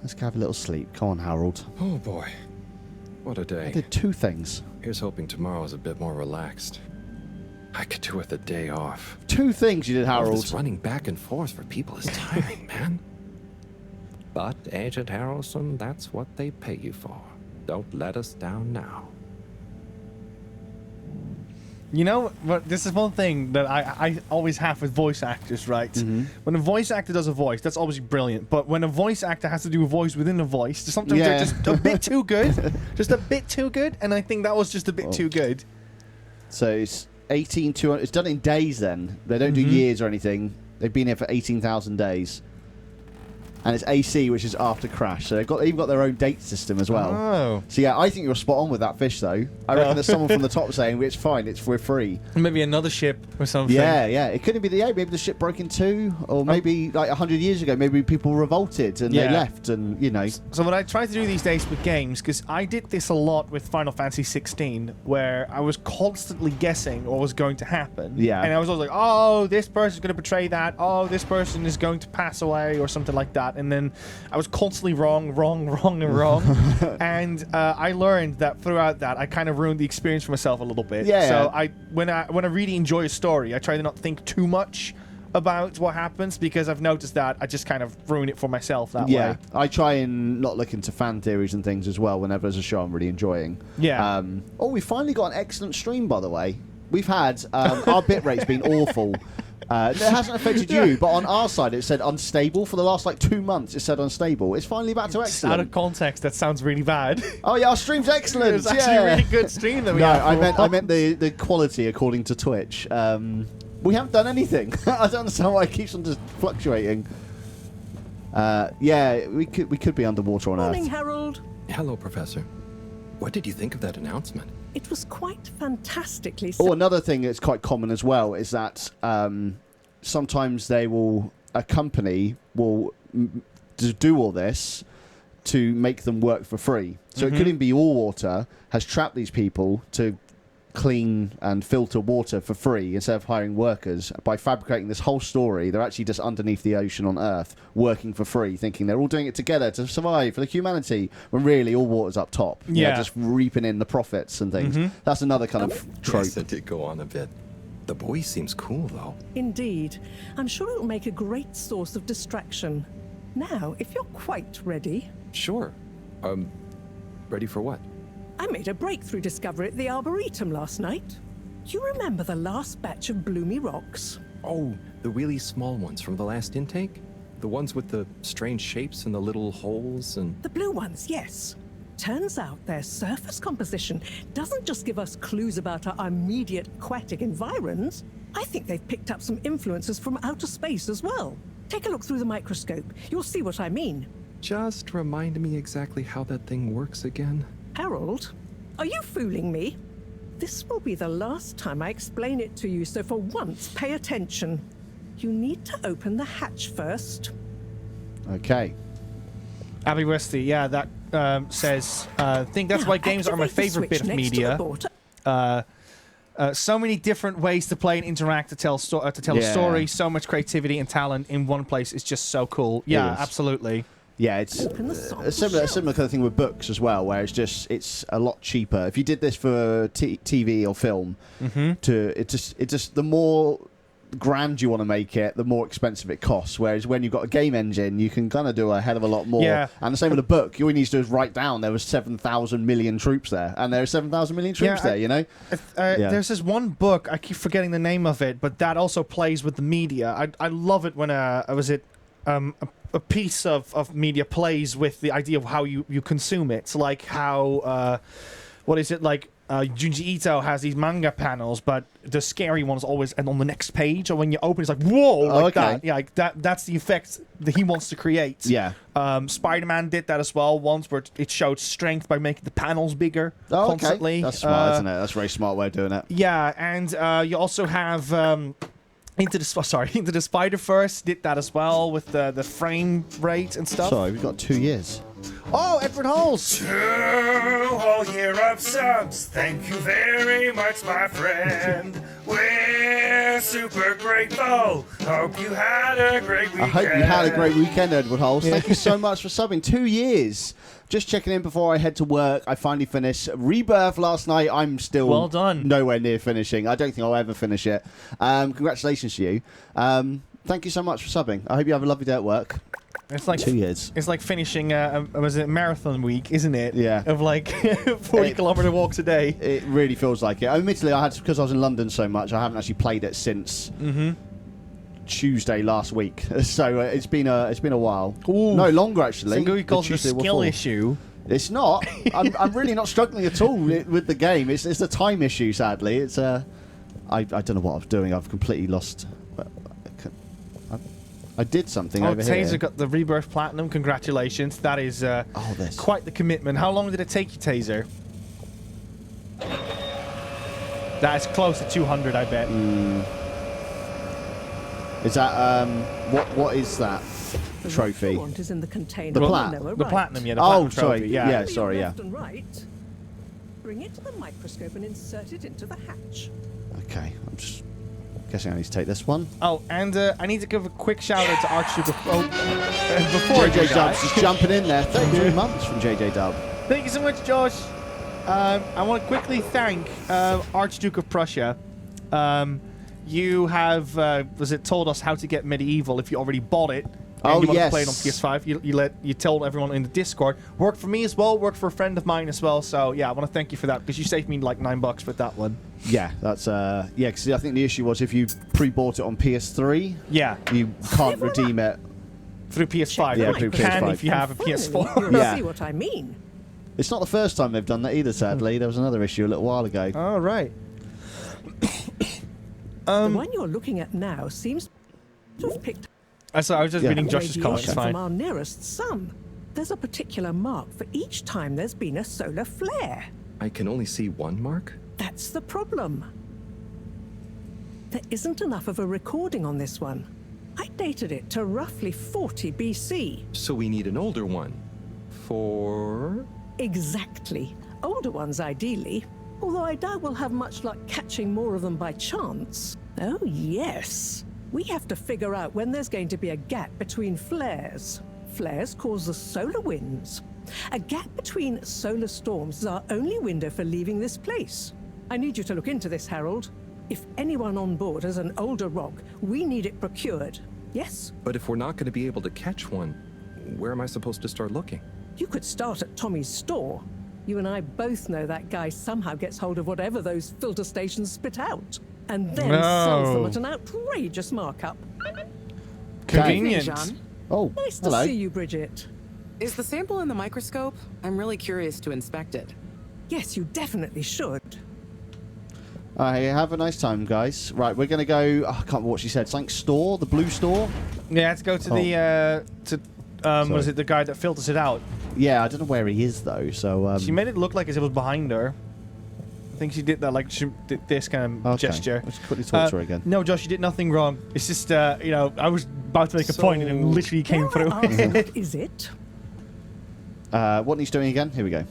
Let's have a little sleep. Come on, Harold. Oh boy, what a day! I did 2 things. Here's hoping tomorrow's a bit more relaxed. I could do with a day off. 2 things you did, Harold. This running back and forth for people is tiring, man. But, Agent Harrelson, that's what they pay you for. Don't let us down now. You know, this is one thing that I always have with voice actors, right? When a voice actor does a voice, that's obviously brilliant. But when a voice actor has to do a voice within a voice, sometimes they're just a bit too good. Just a bit too good. And I think that was just a bit too good. So it's 18,200. It's done in days then. They don't do years or anything. They've been here for 18,000 days. And it's AC, which is after crash. So they've even got their own date system as well. Oh. So yeah, I think you're spot on with that fish, though. I reckon there's someone from the top saying, it's fine, we're free. Maybe another ship or something. Yeah. It couldn't be maybe the ship broke in two, or maybe like 100 years ago, maybe people revolted and they left, and you know. So what I try to do these days with games, because I did this a lot with Final Fantasy 16, where I was constantly guessing what was going to happen. Yeah. And I was always like, oh, this person's going to betray that. Oh, this person is going to pass away or something like that. And then I was constantly wrong. And I learned that throughout that, I kind of ruined the experience for myself a little bit. Yeah. So when I really enjoy a story, I try to not think too much about what happens, because I've noticed that I just kind of ruin it for myself that way. I try and not look into fan theories and things as well whenever there's a show I'm really enjoying. Yeah. We finally got an excellent stream, by the way. We've had our bitrate's been awful. It hasn't affected you, but on our side it said unstable. For the last 2 months it said unstable. It's finally back to excellent. Out of context, that sounds really bad. Oh yeah, our stream's excellent. It's actually a really good stream that we have. I meant the quality according to Twitch. We haven't done anything. I don't understand why it keeps on just fluctuating. We could be underwater on Morning, Earth. Harold. Hello, Professor. What did you think of that announcement? It was quite fantastically. Another thing that's quite common as well is that sometimes a company will do all this to make them work for free. So it could even be Allwater has trapped these people to clean and filter water for free instead of hiring workers. By fabricating this whole story, they're actually just underneath the ocean on Earth working for free, thinking they're all doing it together to survive for the humanity, when really Allwater's up top. Yeah. Just reaping in the profits and things. That's another kind of trope. Yes, it did go on a bit. The boy seems cool, though. Indeed. I'm sure it'll make a great source of distraction. Now, if you're quite ready. Sure. Ready for what? I made a breakthrough discovery at the Arboretum last night. You remember the last batch of bloomy rocks? Oh, the really small ones from the last intake? The ones with the strange shapes and the little holes and... The blue ones, yes. Turns out their surface composition doesn't just give us clues about our immediate aquatic environs. I think they've picked up some influences from outer space as well. Take a look through the microscope. You'll see what I mean. Just remind me exactly how that thing works again. Harold, are you fooling me? This will be the last time I explain it to you, so for once, pay attention. You need to open the hatch first. Okay. Abby Westy, yeah, that says, I think that's why games are my favorite bit of media. So many different ways to play and interact to tell a story. So much creativity and talent in one place is just so cool. Yeah, absolutely. Yeah, it's a similar kind of thing with books as well, where it's a lot cheaper. If you did this for TV or film, the more grand you want to make it, the more expensive it costs. Whereas when you've got a game engine, you can kind of do a hell of a lot more. Yeah. And the same with a book. All you need to do is write down there was 7,000 million troops there, and there are 7,000 million troops there. You know. There's this one book, I keep forgetting the name of it, but that also plays with the media. I love it when a piece of media plays with the idea of how you consume it. So like how Junji Ito has these manga panels, but the scary one's always on the next page, or when you open it's like whoa, that. Yeah, that's the effect that he wants to create. Yeah. Spider-Man did that as well once, where it showed strength by making the panels bigger constantly. That's smart, isn't it? That's a very smart way of doing it. Yeah, and you also have Into the Spider-Verse did that as well with the frame rate and stuff. Sorry, we've got 2 years. Oh, Edward Halls! 2 whole year of subs. Thank you very much, my friend. We're super grateful. Hope you had a great weekend. I hope you had a great weekend, Edward Halls. Yeah. Thank you so much for subbing. 2 years. Just checking in before I head to work. I finally finished Rebirth last night. I'm still well done. Nowhere near finishing. I don't think I'll ever finish it. Congratulations to you. Thank you so much for subbing. I hope you have a lovely day at work. It's like 2 years. It's like finishing was it marathon week, isn't it? Yeah. Of like 40-kilometer walks a day. It really feels like it. Admittedly, because I was in London so much, I haven't actually played it since Tuesday last week. So it's been a while. Ooh. No, longer actually. Somebody calls it a skill issue. It's not. I'm really not struggling at all with the game. It's the time issue. Sadly, it's I don't know what I was doing. I've completely lost. I did something over here. Taser got the Rebirth Platinum. Congratulations. That is quite the commitment. How long did it take you, Taser? That's close to 200, I bet. Is that what is that trophy? Is in the container. The The platinum, yeah. The platinum sorry. trophy, yeah. Sorry, yeah. Left and right. Bring it to the microscope and insert it into the hatch. Okay, I'm just guessing I need to take this one. Oh, and I need to give a quick shout out to Archduke before JJ Dub's just jumping in there. 33 months from JJ Dub. Thank you so much, Josh. I want to quickly thank Archduke of Prussia. You have told us how to get Medieval if you already bought it. And you want to play it on PS5. You told everyone in the Discord. Worked for me as well. Worked for a friend of mine as well. So yeah, I want to thank you for that because you saved me like $9 with that one. Yeah, that's because I think the issue was if you pre-bought it on PS3, you can't redeem it through PS5. Yeah, but through you can PS5. if you have a PS4. You'll see what I mean. It's not the first time they've done that either. Sadly, there was another issue a little while ago. Oh right. The one you're looking at now seems to have picked. I was just reading Josh's comments. Fine. From our nearest sun. There's a particular mark for each time there's been a solar flare. I can only see one mark? That's the problem. There isn't enough of a recording on this one. I dated it to roughly 40 BC. So we need an older one. For? Exactly. Older ones, ideally. Although I doubt we'll have much luck catching more of them by chance. Oh, yes. We have to figure out when there's going to be a gap between flares. Flares cause the solar winds. A gap between solar storms is our only window for leaving this place. I need you to look into this, Harold. If anyone on board has an older rock, we need it procured. Yes? But if we're not going to be able to catch one, where am I supposed to start looking? You could start at Tommy's store. You and I both know that guy somehow gets hold of whatever those filter stations spit out, and then sells them at an outrageous markup. Convenient. John. Oh, nice to see you, Bridget. Is the sample in the microscope? I'm really curious to inspect it. Yes, you definitely should. Have a nice time, guys. Right, we're going to go... I can't remember what she said. Something store? The blue store? Yeah, let's go to the... was it the guy that filters it out? Yeah, I don't know where he is, though, so... She made it look like as it was behind her. I think she did that, like, she did this kind of gesture. Let's quickly talk to her again. No, Josh, you did nothing wrong. It's just, I was about to make a point and it literally came through. What is it? What needs doing again? Here we go.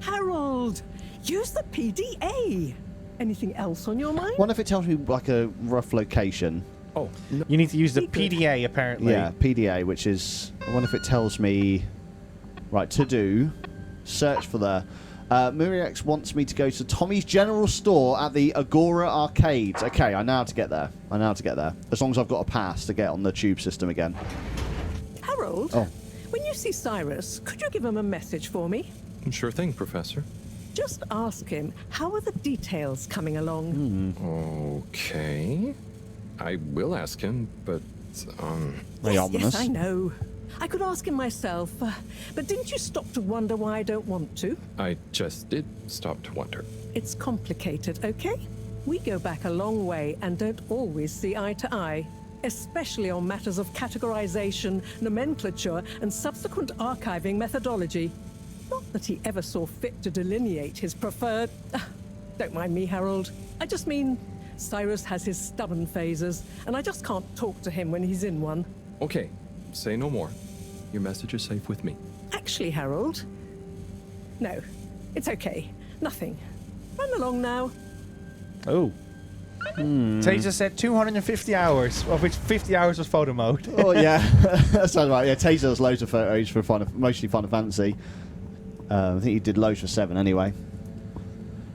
Harold, use the PDA. Anything else on your mind? What if it tells me, like, a rough location? Oh, no. You need to use the PDA, apparently. Yeah, PDA, which is... I wonder if it tells me... Right, to do. Search for the... Muriax wants me to go to Tommy's General Store at the Agora Arcades. Okay, I know how to get there. As long as I've got a pass to get on the tube system again. Harold, when you see Cyrus, could you give him a message for me? Sure thing, Professor. Just ask him, how are the details coming along? Okay. I will ask him, but, Yes, I know. I could ask him myself, but didn't you stop to wonder why I don't want to? I just did stop to wonder. It's complicated, okay? We go back a long way and don't always see eye to eye, especially on matters of categorization, nomenclature, and subsequent archiving methodology. Not that he ever saw fit to delineate his preferred... Don't mind me, Harold. I just mean Cyrus has his stubborn phases, and I just can't talk to him when he's in one. Okay, say no more. Your message is safe with me. Actually, Harold... No, it's okay. Nothing. Run along now. Oh. Taser said 250 hours, of which 50 hours was photo mode. Oh, yeah. That sounds right. Yeah, Taser does loads of photos for mostly Final Fantasy. I think he did loads for 7 anyway.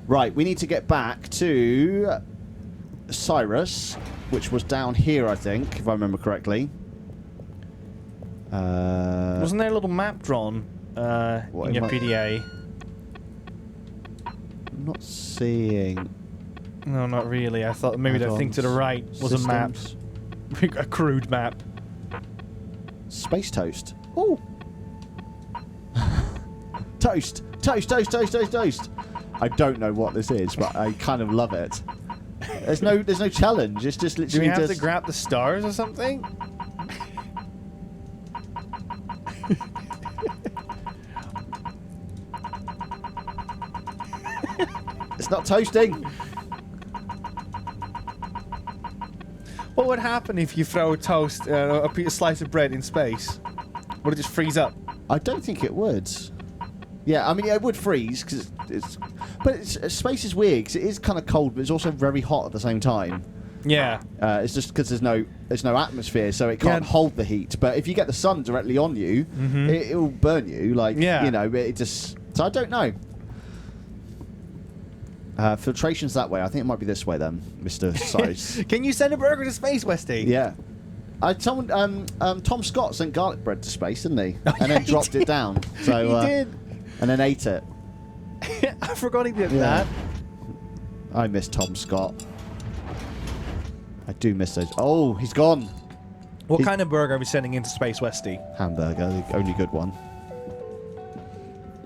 Right, we need to get back to Cyrus, which was down here, I think, if I remember correctly. Wasn't there a little map drawn in your PDA? I'm not seeing. No, not really. I thought maybe the thing to the right was a map. A crude map. Space toast. Oh. Toast. Toast, toast, toast, toast, toast. I don't know what this is, but I kind of love it. There's no challenge. It's just literally. Do we have to grab the stars or something? It's not toasting. What would happen if you throw a slice of bread in space? Would it just freeze up? I don't think it would. Yeah, I mean, it would freeze because space is weird because it is kind of cold, but it's also very hot at the same time. Yeah. It's just because there's no atmosphere, so it can't hold the heat. But if you get the sun directly on you, it will burn you. Like, you know, it just. So I don't know. Filtration's that way. I think it might be this way then, Mr. Size. Can you send a burger to space, Westy? Yeah. Tom Scott sent garlic bread to space, didn't he? And then dropped it down. So, he did. And then ate it. I forgot he did that. I miss Tom Scott. I do miss those. Oh, he's gone. What kind of burger are we sending into space, Westy? Hamburger, the only good one.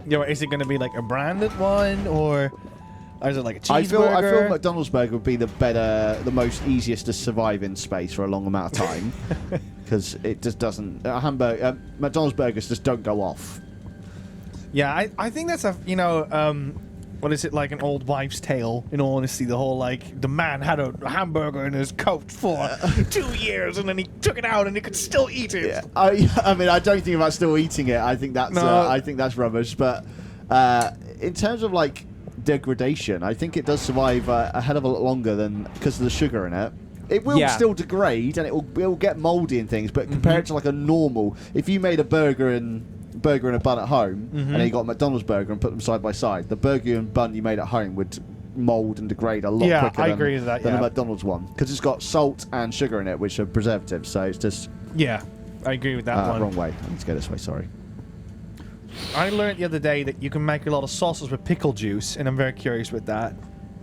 Yeah, is it going to be like a branded one, or is it like a cheeseburger? I feel McDonald's burger would be the most easiest to survive in space for a long amount of time, because it just doesn't. McDonald's burgers just don't go off. Yeah, I think that's a what is it, like an old wives' tale? In all honesty, the whole the man had a hamburger in his coat for 2 years, and then he took it out, and he could still eat it. Yeah. I mean, I don't think about still eating it. I think that's rubbish. But in terms of degradation, I think it does survive a hell of a lot longer than because of the sugar in it. It will still degrade, and it will get moldy and things. But compared to a normal, if you made a burger and a bun at home, and then you got a McDonald's burger and put them side by side, the burger and bun you made at home would mold and degrade a lot quicker than a McDonald's one, because it's got salt and sugar in it, which are preservatives. So it's just I agree with that one. Wrong way. I need to go this way. Sorry. I learned the other day that you can make a lot of sauces with pickle juice, and I'm very curious with that.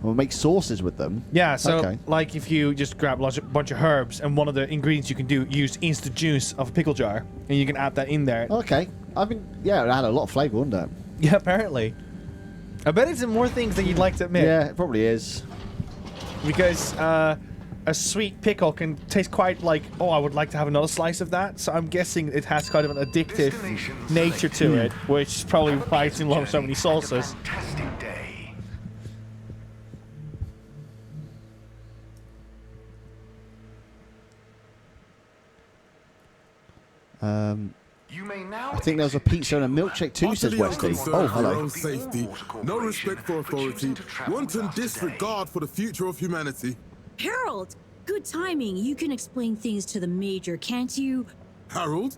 We'll make sauces with them. Yeah, so if you just grab a bunch of herbs, and one of the ingredients you can use is the juice of a pickle jar, and you can add that in there. Okay. I mean, it had a lot of flavour, wouldn't it? Yeah, apparently. I bet it's in more things than you'd like to admit. Yeah, it probably is. Because a sweet pickle can taste quite like, I would like to have another slice of that. So I'm guessing it has kind of an addictive nature to it, which is probably why it's in so many sauces. I think there was a pizza and a milkshake too, says Westy. Oh, hello. Safety, no respect for authority, wanton disregard for the future of humanity. Harold, good timing. You can explain things to the Major, can't you? Harold,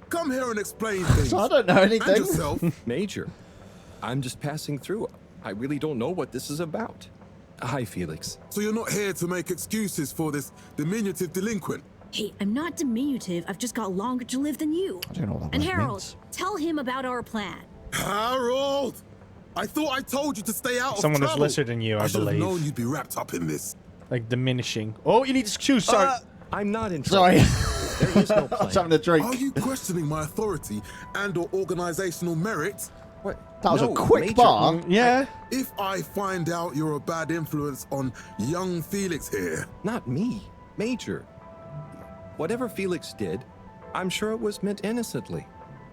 come here and explain things. I don't know anything. And yourself. Major, I'm just passing through. I really don't know what this is about. Hi, Felix. So you're not here to make excuses for this diminutive delinquent? Hey, I'm not diminutive. I've just got longer to live than you. I don't know what that And word Harold, means. tell him about our plan. Harold! I thought I told you to stay out Someone of trouble. who's lesser than you, I should have believe. known you'd be wrapped up in this. Like diminishing. Oh, you need to choose. Sorry. I'm not in trouble. Sorry. There is no plan. I was having a drink. Are you questioning my authority and/or organizational merit? What? That was a quick Major. bar. Yeah. If I find out you're a bad influence on young Felix here. Not me, Major. Whatever Felix did, I'm sure it was meant innocently.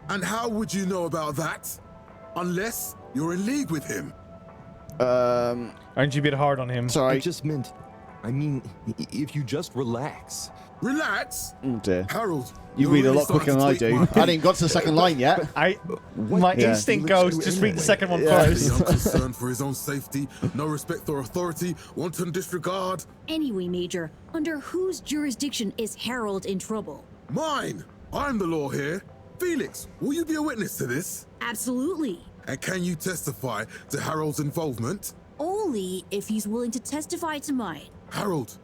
And how would you know about that? Unless you're in league with him. Aren't you a bit hard on him? Sorry. I just meant, if you just relax. Relax? Oh dear. Harold, You you're read a really lot quicker than I starting do. to tweak I didn't got to the second line yet. My instinct goes, just read the second one first. The unconcerned for his own safety, no respect for authority, wanton disregard. Anyway, Major, under whose jurisdiction is Harold in trouble? Mine! I'm the law here. Felix, will you be a witness to this? Absolutely. And can you testify to Harold's involvement? Only if he's willing to testify to mine. Harold,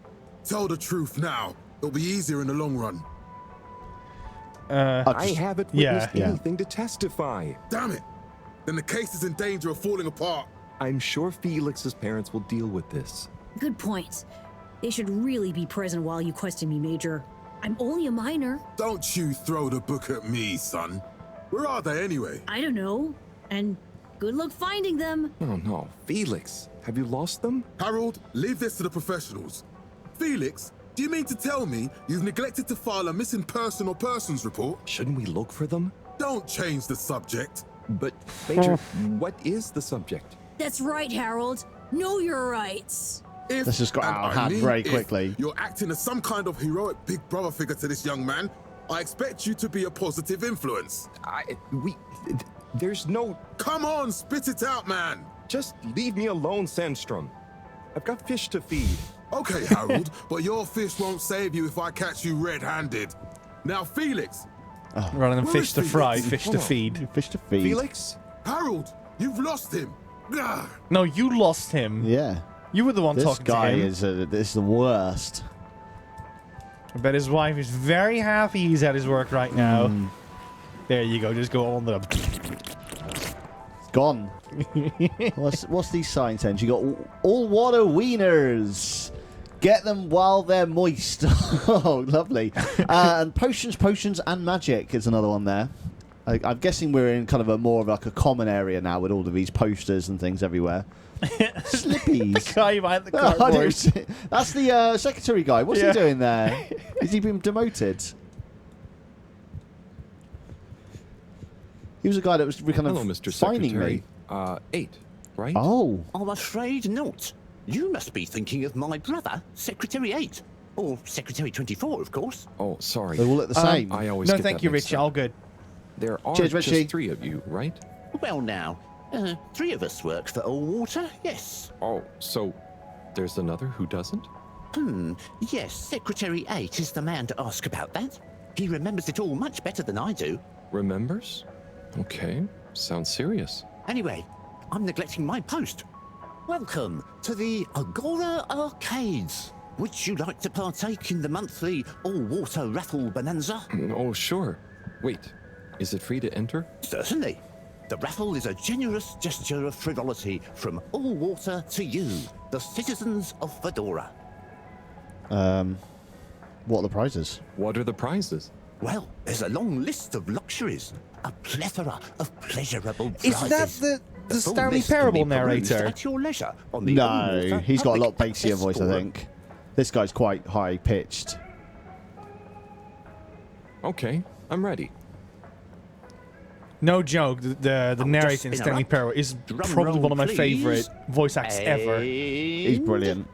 tell the truth now. It'll be easier in the long run. I haven't witnessed anything to testify. Damn it! Then the case is in danger of falling apart. I'm sure Felix's parents will deal with this. Good point. They should really be present while you question me, Major. I'm only a minor. Don't you throw the book at me, son. Where are they anyway? I don't know. And good luck finding them. Oh no, Felix, have you lost them? Harold, leave this to the professionals. Felix, do you mean to tell me you've neglected to file a missing person or persons report? Shouldn't we look for them? Don't change the subject. But, Major, what is the subject? That's right, Harold. Know your rights. This just got out of hand very quickly. If you're acting as some kind of heroic big brother figure to this young man, I expect you to be a positive influence. There's no... Come on, spit it out, man. Just leave me alone, Sandstrom. I've got fish to feed. Okay, Harold, but your fish won't save you if I catch you red-handed. Now, Felix. Rather than fish to fry, fish to feed. Fish to feed. Felix? Harold, you've lost him. No, you lost him. Yeah. You were the one talking to him. This guy is the worst. I bet his wife is very happy he's at his work right now. There you go. Just go on the... It's gone. What's these signs then? You got all water wieners. Get them while they're moist. Oh, lovely. And potions, and magic is another one there. I'm guessing we're in kind of a more of like a common area now with all of these posters and things everywhere. Slippies. The guy behind the cardboard. That's the secretary guy. What's he doing there? Is he been demoted? He was a guy that was kind of Hello, Mr. finding Secretary. me. 8, right? Oh. I'm afraid not. You must be thinking of my brother, Secretary 8. Or Secretary 24, of course. Oh, sorry. They all look the same. I always No, get thank that you, mixed Richie. up. All good. There are Cheers, just Richie. 3 of you, right? Well, now, 3 of us work for Allwater, yes. Oh, so there's another who doesn't? Yes, Secretary 8 is the man to ask about that. He remembers it all much better than I do. Remembers? Okay, sounds serious. Anyway, I'm neglecting my post. Welcome to the Agora Arcades. Would you like to partake in the monthly all-water raffle bonanza? Oh, sure. Wait, is it free to enter? Certainly. The raffle is a generous gesture of frivolity from Allwater to you, the citizens of Fedora. What are the prizes? What are the prizes? Well, there's a long list of luxuries, a plethora of pleasurable prizes. Is that the full Stanley list can Parable be perused narrator? At your leisure on the No, Allwater he's got a lot public bassier access voice, I forum. think. This guy's quite high-pitched. Okay, I'm ready. No joke. The narrator in just Stanley interrupt. Parable is Drum probably roll, one of my please. favorite voice acts ever. He's brilliant.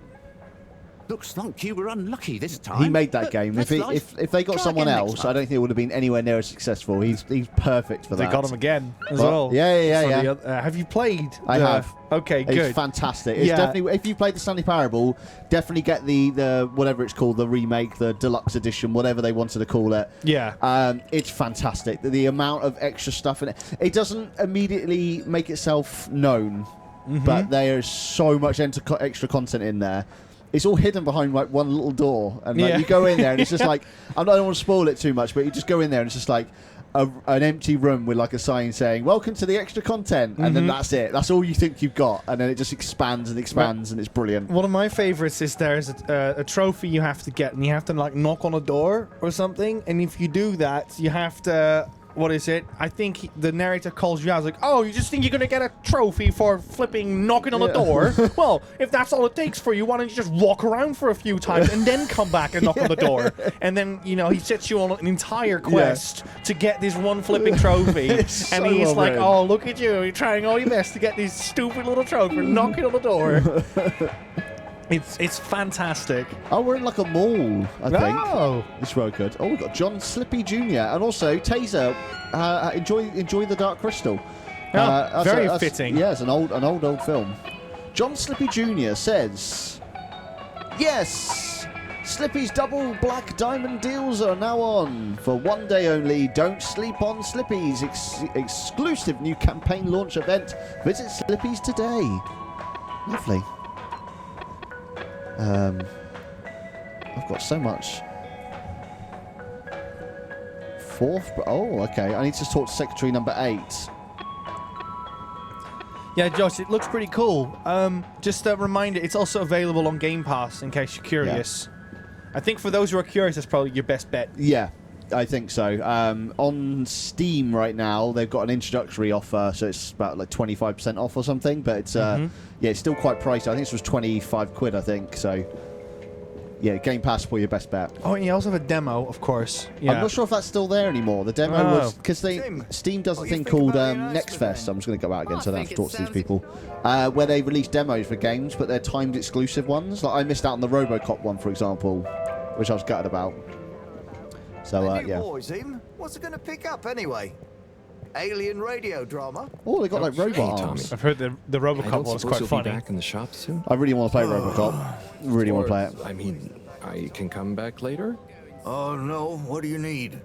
Looks like you were unlucky this time. He made that but game. that's life. If they got Try someone again next else, time. I don't think it would have been anywhere near as successful. He's perfect for They that. got him again as Well, well. yeah. For the have you played? I have. Okay, It's good. fantastic. It's Yeah. definitely, if you played the Stanley Parable, definitely get the whatever it's called, the remake, the deluxe edition, whatever they wanted to call it. Yeah. It's fantastic. The amount of extra stuff in it. It doesn't immediately make itself known, but there's so much extra content in there. It's all hidden behind like one little door, and like, you go in there, and it's just like I don't want to spoil it too much, but you just go in there, and it's just like an empty room with like a sign saying "Welcome to the extra content," and then that's it. That's all you think you've got, and then it just expands and expands, and it's brilliant. One of my favorites is there's a trophy you have to get, and you have to like knock on a door or something, and if you do that, you have to. What is it? I think the narrator calls you out like, oh, you just think you're going to get a trophy for flipping knocking on a door? Well, if that's all it takes for you, why don't you just walk around for a few times and then come back and knock on the door? And then, you know, he sets you on an entire quest to get this one flipping trophy. And so he's well like, written. oh, look at you. You're trying all your best to get this stupid little trophy for knocking on the door. It's fantastic. Oh, we're in like a mall, I think. Oh. It's real good. Oh, we've got John Slippy Jr. and also Taser. Enjoy the Dark Crystal. Very fitting. Yeah, it's an old film. John Slippy Jr. says, yes, Slippy's double black diamond deals are now on. For one day only, don't sleep on Slippy's exclusive new campaign launch event. Visit Slippy's today. Lovely. I've got so much 4th. Oh, okay. I need to talk to Secretary number 8. Yeah, Josh, it looks pretty cool. Just a reminder, it's also available on Game Pass in case you're curious. Yeah. I think for those who are curious, that's probably your best bet. Yeah, I think so. On Steam right now, they've got an introductory offer, so it's about like 25% off or something. But it's yeah, it's still quite pricey. I think this was 25 quid, I think. So yeah, Game Pass for your best bet. Oh, and you also have a demo, of course. Yeah. I'm not sure if that's still there anymore. The demo was because Steam does a thing called Next Fest. I'm just going to go out again so I don't have to talk to these people. Where they release demos for games, but they're timed exclusive ones. Like I missed out on the RoboCop one, for example, which I was gutted about. So yeah. Boys, what's it going to pick up anyway? Alien radio drama? Oh, they got like robot arms. I've heard the RoboCop one was quite funny. Back in the shop soon? I really want to play RoboCop. Really want to play it. I mean, I can come back later. Oh no, what do you need?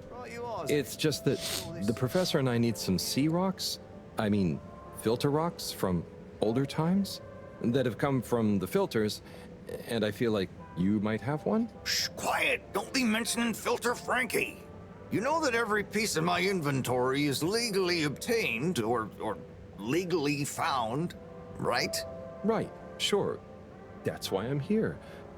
It's just that the professor and I need some sea rocks. I mean, filter rocks from older times that have come from the filters, and I feel like you might have one. Shh, quiet! Don't be mentioning Filter Frankie. You know that every piece of my inventory is legally obtained or legally found, right? Right, sure. That's why I'm here,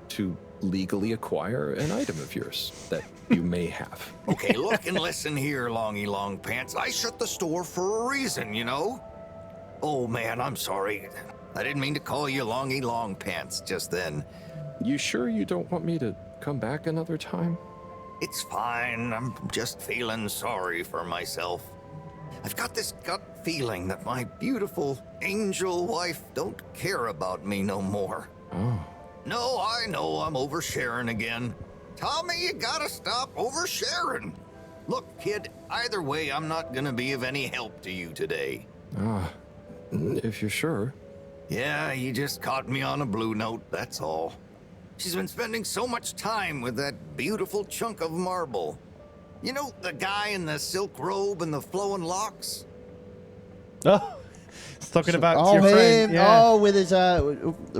to legally acquire an item of yours that you may have. Okay, look and listen here, Longy Long Pants. I shut the store for a reason, you know? Oh man, I'm sorry. I didn't mean to call you Longy Long Pants just then. You sure you don't want me to come back another time? It's fine. I'm just feeling sorry for myself. I've got this gut feeling that my beautiful angel wife don't care about me no more. Oh. No, I know I'm oversharing again. Tommy, you gotta stop oversharing. Look, kid, either way, I'm not gonna be of any help to you today. Ah, if you're sure. Yeah, you just caught me on a blue note, that's all. She's been spending so much time with that beautiful chunk of marble. You know, the guy in the silk robe and the flowing locks? Oh, it's talking about your friend. Yeah. Oh, with his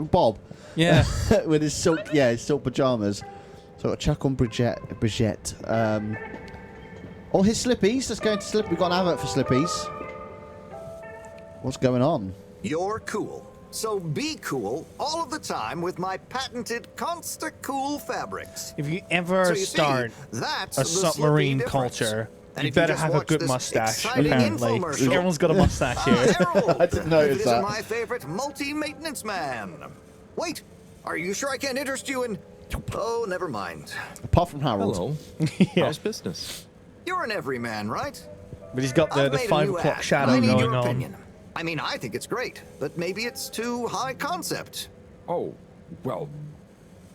Bob. Yeah. With his silk, his silk pajamas. So Chuck on Brigitte. Oh, his slippies. Let's go into slip. We've got an advert for slippies. What's going on? You're cool. So be cool all of the time with my patented Consta-Cool fabrics. If you ever start a submarine culture, you better have a good mustache, apparently. Everyone's got a mustache here. I didn't notice that. This is my favorite multi-maintenance man. Wait, are you sure I can't interest you in... Oh, never mind. Apart from Harold. Hello. How's business? You're an everyman, right? But he's got the 5 o'clock shadow going on. Opinion. I mean, I think it's great, but maybe it's too high concept. Oh, well,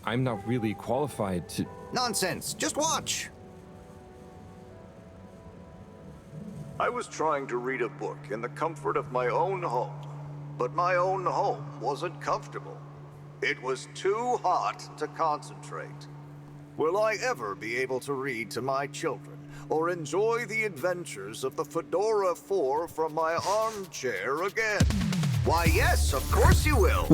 I'm not really qualified to... Nonsense. Just watch. I was trying to read a book in the comfort of my own home, but my own home wasn't comfortable. It was too hot to concentrate. Will I ever be able to read to my children or enjoy the adventures of the Fedora 4 from my armchair again? Why, yes, of course you will.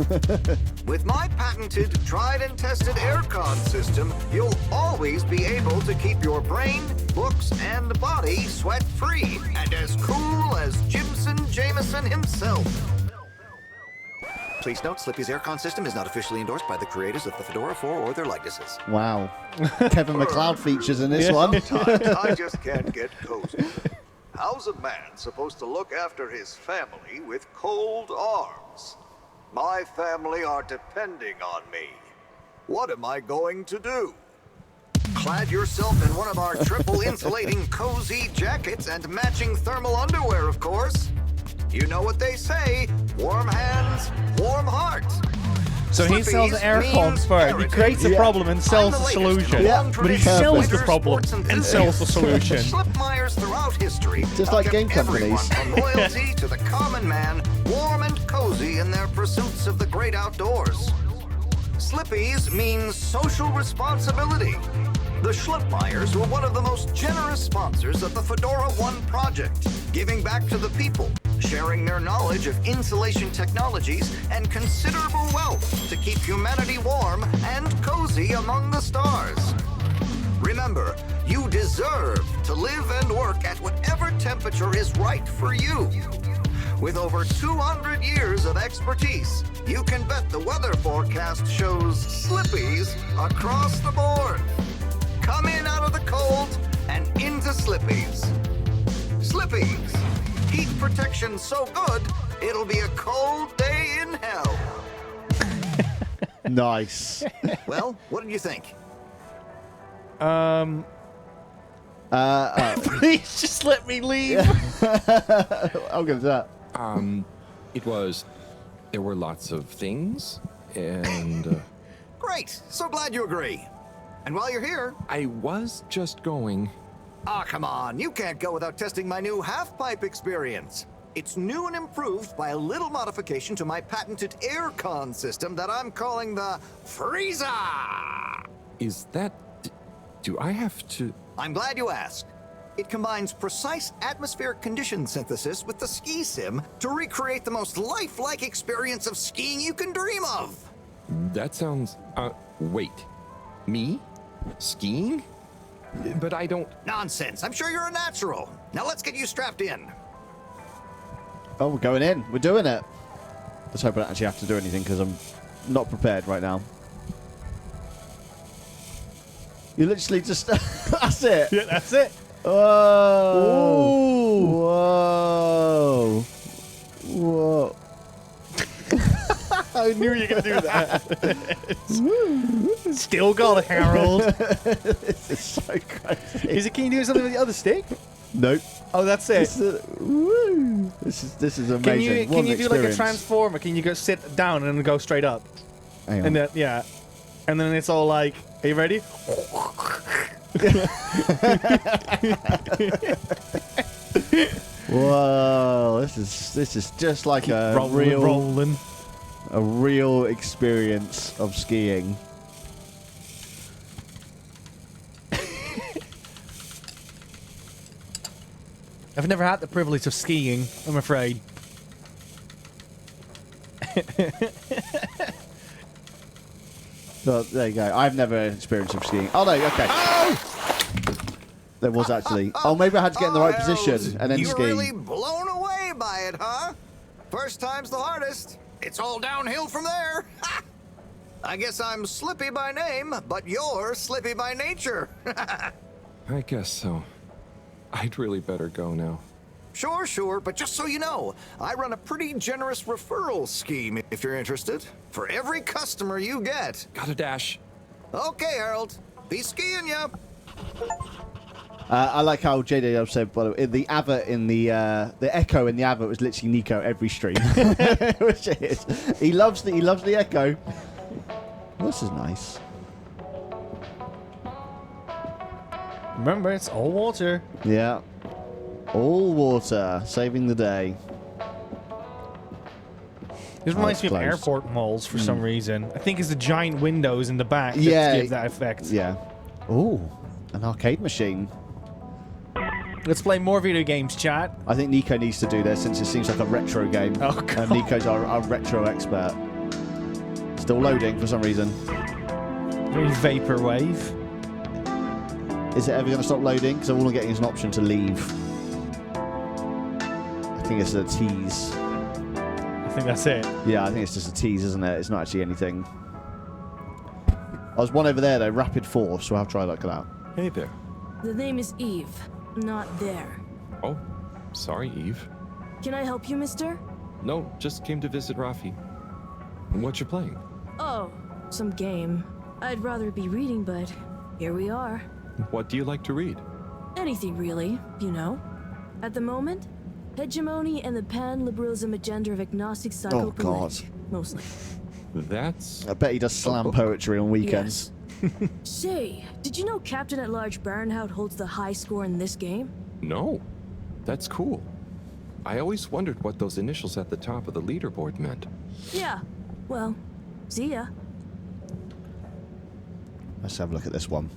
With my patented, tried and tested aircon system, you'll always be able to keep your brain, books, and body sweat-free and as cool as Jimson Jameson himself. Please note, Slippy's aircon system is not officially endorsed by the creators of the Fedora 4 or their likenesses. Wow. Kevin MacLeod features in this one. Sometimes I just can't get cozy. How's a man supposed to look after his family with cold arms? My family are depending on me. What am I going to do? Clad yourself in one of our triple insulating cozy jackets and matching thermal underwear, of course. You know what they say, warm hands, warm heart. So he sells aircons first. He creates a problem and sells the solution. But he sells the problem and sells the solution. Slipmeyers throughout history, just like game companies. From loyalty to the common man, warm and cozy in their pursuits of the great outdoors. Slippies means social responsibility. The Schlipmeyers were one of the most generous sponsors of the Fedora 1 project, giving back to the people, sharing their knowledge of insulation technologies and considerable wealth to keep humanity warm and cozy among the stars. Remember, you deserve deserve to live and work at whatever temperature is right for you. With over 200 years of expertise, you can bet the weather forecast shows slippies across the board. Come in out of the cold and into Slippies. Slippies. Heat protection so good, it'll be a cold day in hell. Nice. Well, what did you think? Please just let me leave. I'll give that. There were lots of things, and... Great! So glad you agree. And while you're here... I was just going... Ah, come on. You can't go without testing my new half-pipe experience. It's new and improved by a little modification to my patented aircon system that I'm calling the Freezer! Is that... Do I have to... I'm glad you asked. It combines precise atmospheric condition synthesis with the ski sim to recreate the most lifelike experience of skiing you can dream of. That sounds... wait. Me? Skiing? But I don't... Nonsense. I'm sure you're a natural. Now let's get you strapped in. Oh, we're going in. We're doing it. Let's hope I don't actually have to do anything because I'm not prepared right now. You literally just... That's it. Yeah, that's it. Whoa. Whoa. Whoa. I knew you were going to do that. Still got it, Harold. This is so crazy. Can you do something with the other stick? Nope. Oh, that's it. This is amazing. Can you do like a transformer? Can you go sit down and then go straight up? Hang on. And then and then it's all like, are you ready? Whoa! This is just like a real experience of skiing. I've never had the privilege of skiing, I'm afraid. Well, there you go. I've never experienced of skiing. Oh no, okay. Oh! There was actually. Oh, maybe I had to get in the right position and then you ski. You're really blown away by it, huh? First time's the hardest. It's all downhill from there. I guess I'm Slippy by name, but you're Slippy by nature. I guess so. I'd really better go now. Sure, but just so you know, I run a pretty generous referral scheme if you're interested. For every customer you get. Gotta dash. Okay, Harold. Be skiing ya. I like how JD said, by the way, the advert in the echo in the advert was literally Nico every stream, which it is. He loves the echo. This is nice. Remember, it's all water. Yeah, all water, saving the day. This reminds me of airport malls for some reason. I think it's the giant windows in the back that give that effect. Yeah. Ooh, an arcade machine. Let's play more video games, chat. I think Nico needs to do this since it seems like a retro game. Oh, God. And Nico's our retro expert. Still loading for some reason. Very vaporwave. Is it ever going to stop loading? Because all I'm getting is an option to leave. I think it's a tease. I think that's it. Yeah, I think it's just a tease, isn't it? It's not actually anything. There's one over there, though. Rapid Force. So I'll try that out. Hey there. The name is Eve, not there. Oh, sorry, Eve. Can I help you, mister? No, just came to visit Rafi. What you playing? Oh, some game. I'd rather be reading, but here we are. What do you like to read? Anything, really, you know. At the moment, hegemony and the pan-liberalism agenda of agnostic psychopolitic. Oh, God. Mostly. That's... I bet he does slam poetry on weekends. Yes. Say, did you know Captain-at-Large Barnhout holds the high score in this game? No. That's cool. I always wondered what those initials at the top of the leaderboard meant. Yeah. Well, see ya. Let's have a look at this one.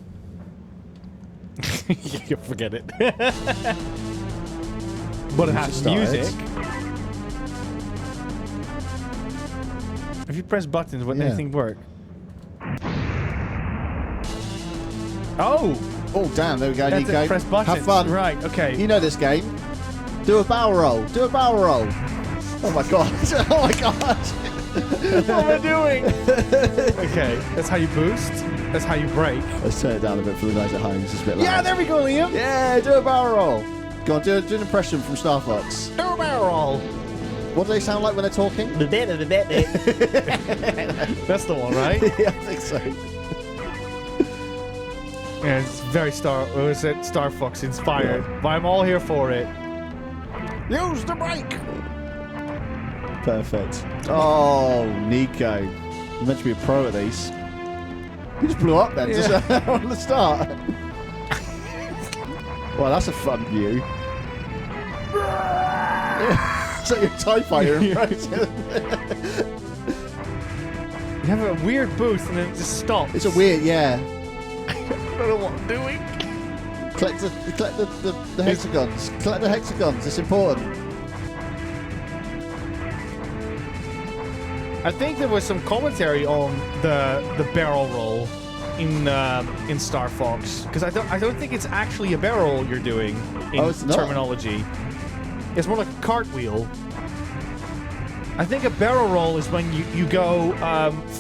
You forget it. But it has music. If you press buttons, would anything work? Oh! Oh, damn. There we go, That's Nico. it, press buttons. Have fun. Right, okay. You know this game. Do a barrel roll. Do a barrel roll. Oh, my God. Oh, my God. What am I doing? Okay, that's how you boost. That's how you brake. Let's turn it down a bit for the guys at home. It's just a bit loud. Yeah, there we go, Liam. Yeah, do a barrel roll. Go on, do an impression from Star Fox. Do a barrel roll. What do they sound like when they're talking? That's the one, right? Yeah, I think so. Yeah, it's very Star Fox inspired. But I'm all here for it. Use the brake. Perfect. Oh, Nico. You're meant to be a pro at these. You just blew up then, just on the start. Well, that's a fun view. It's like your TIE fighter impression. You have a weird boost and then it just stops. It's a weird, yeah. I don't know what I'm doing. Collect the hexagons. Collect the hexagons. It's important. I think there was some commentary on the barrel roll in Star Fox, because I don't think it's actually a barrel you're doing in terminology. It's more like a cartwheel. I think a barrel roll is when you go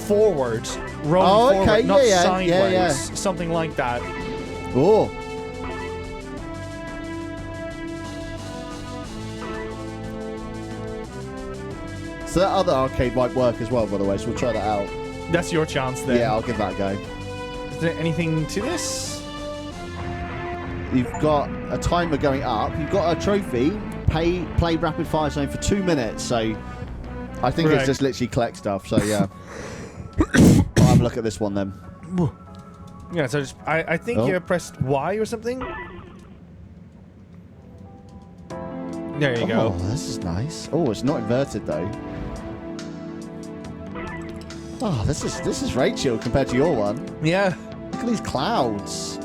forward, rolling forward, not sideways, something like that. Oh. So that other arcade might work as well, by the way, so we'll try that out. That's your chance then. Yeah, I'll give that a go. Is there anything to this? You've got a timer going up. You've got a trophy. Play rapid fire zone for 2 minutes. So I think it's just literally collect stuff. So yeah, I'll have a look at this one then. Yeah. So I think you pressed Y or something. There you go. Oh, this is nice. Oh, it's not inverted though. Oh, this is Rachel compared to your one. Yeah. Look at these clouds.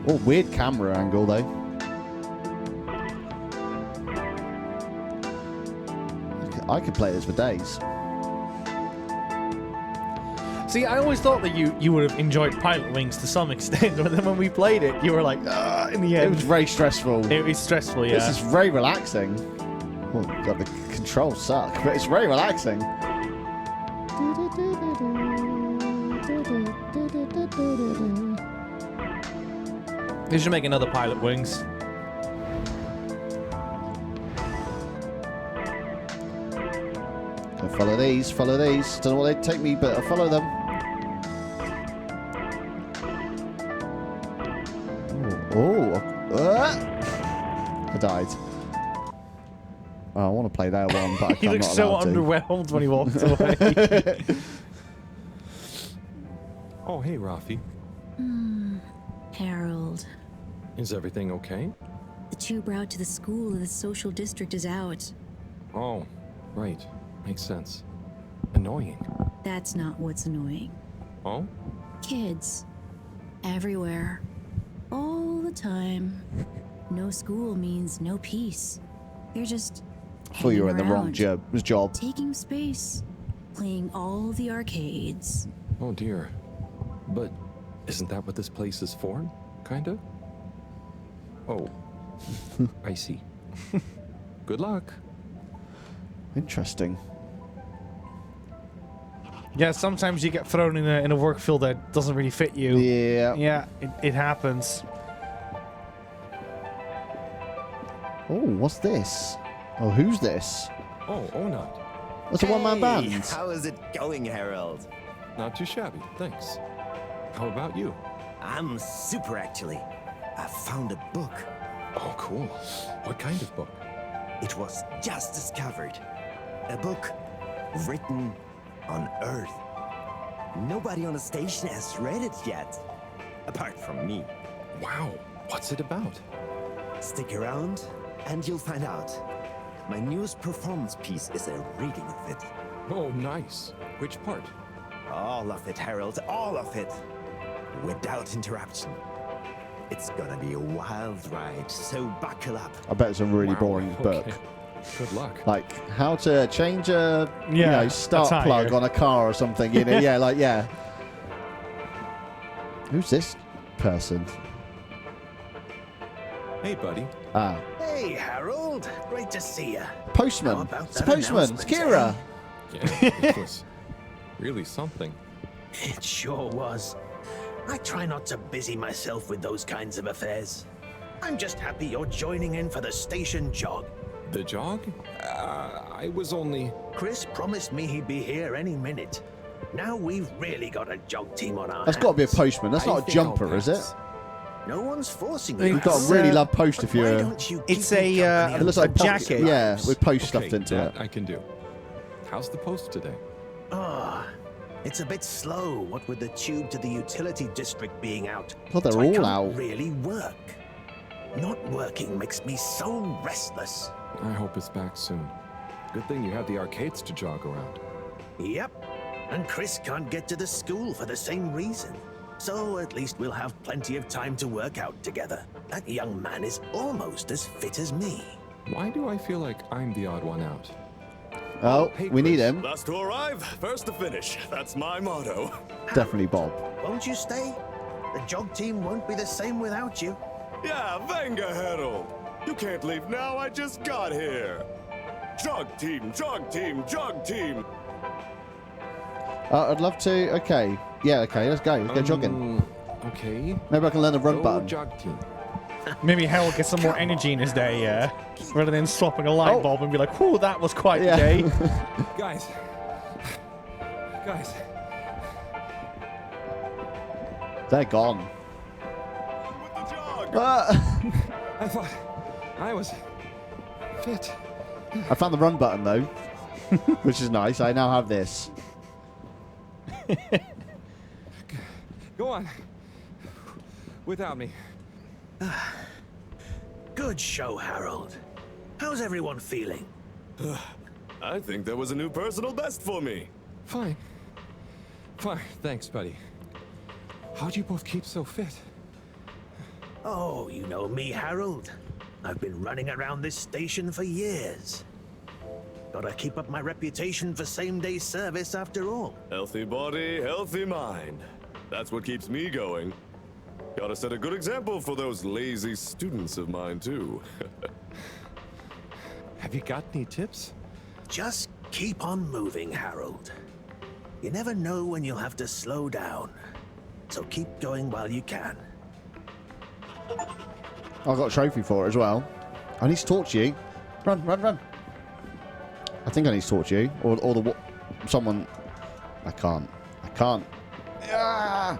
Oh, weird camera angle though. I could play this for days. See, I always thought that you would have enjoyed Pilot Wings to some extent, but then when we played it, you were like, in the end. It was very stressful. It was stressful, yeah. This is very relaxing. Oh, God, the controls suck, but it's very relaxing. They should make another Pilot Wings. I'll follow these, follow these. Don't know where they take me, but I'll follow them. I died. Oh, I want to play that one, but He looks so underwhelmed when he walked away. Oh, hey, Rafi. Harold. Is everything okay? The tube route to the school in the social district is out. Oh, right. Makes sense. Annoying. That's not what's annoying. Oh? Kids. Everywhere. All the time. No school means no peace. They're just I thought you were in the wrong job. Taking space. Playing all the arcades. Oh, dear. But isn't that what this place is for? Kinda? Oh. I see. Good luck. Interesting. Yeah, sometimes you get thrown in a work field that doesn't really fit you. Yeah. Yeah, it happens. Oh, what's this? Oh, who's this? Oh, Onat. That's a one-man band. How is it going, Harold? Not too shabby, thanks. How about you? I'm super, actually. I found a book. Oh, cool. What kind of book? It was just discovered. A book written on Earth. Nobody on the station has read it yet, apart from me. Wow, what's it about? Stick around, and you'll find out. My newest performance piece is a reading of it. Oh, nice. Which part? All of it, Harold, all of it. Without interruption. It's gonna be a wild ride, so buckle up. I bet it's a really boring book. Good luck. Like how to change a start plug on a car or something. You know, yeah. Who's this? person. Hey, buddy. Ah. Hey, Harold. Great to see you. Postman. It's a postman. It's Kira. Yeah, it was really something. It sure was. I try not to busy myself with those kinds of affairs. I'm just happy you're joining in for the station jog. The jog? I was only... Chris promised me he'd be here any minute. Now we've really got a jog team on our That's got to be a postman. That's not a jumper, is it? No one's forcing you. You've got a really love post if you're... It's it looks like a jacket. Yeah, with post stuffed into it. I can do. How's the post today? It's a bit slow, what with the tube to the utility district being out. Well, they're so I all can't out. really work. Not working makes me so restless. I hope it's back soon. Good thing you have the arcades to jog around. Yep. And Chris can't get to the school for the same reason. So at least we'll have plenty of time to work out together. That young man is almost as fit as me. Why do I feel like I'm the odd one out? Oh, we need him. Last to arrive, first to finish. That's my motto. Definitely Bob. Won't you stay? The jog team won't be the same without you. Yeah, Venga, Harold. You can't leave now, I just got here. Jog team, jog team, jog team. I'd love to. Okay. Yeah, okay, let's go. Let's go jogging. Okay. Maybe I can learn the run button. Jog team. Maybe Harold gets some more energy in his day, yeah. Rather than swapping a light bulb and be like, "Whoa, that was quite the day." Guys. They're gone. I thought I was fit. I found the run button, though, which is nice. I now have this. Go on. Without me. Good show, Harold. How's everyone feeling? I think there was a new personal best for me. Fine. Thanks, buddy. How'd you both keep so fit? Oh, you know me, Harold. I've been running around this station for years. Gotta keep up my reputation for same-day service after all. Healthy body, healthy mind. That's what keeps me going. Gotta set a good example for those lazy students of mine, too. Have you got any tips? Just keep on moving, Harold. You never know when you'll have to slow down. So keep going while you can. I've got a trophy for it as well. I need to talk to you. Run. I think I need to talk to you. Or someone... I can't. Ah!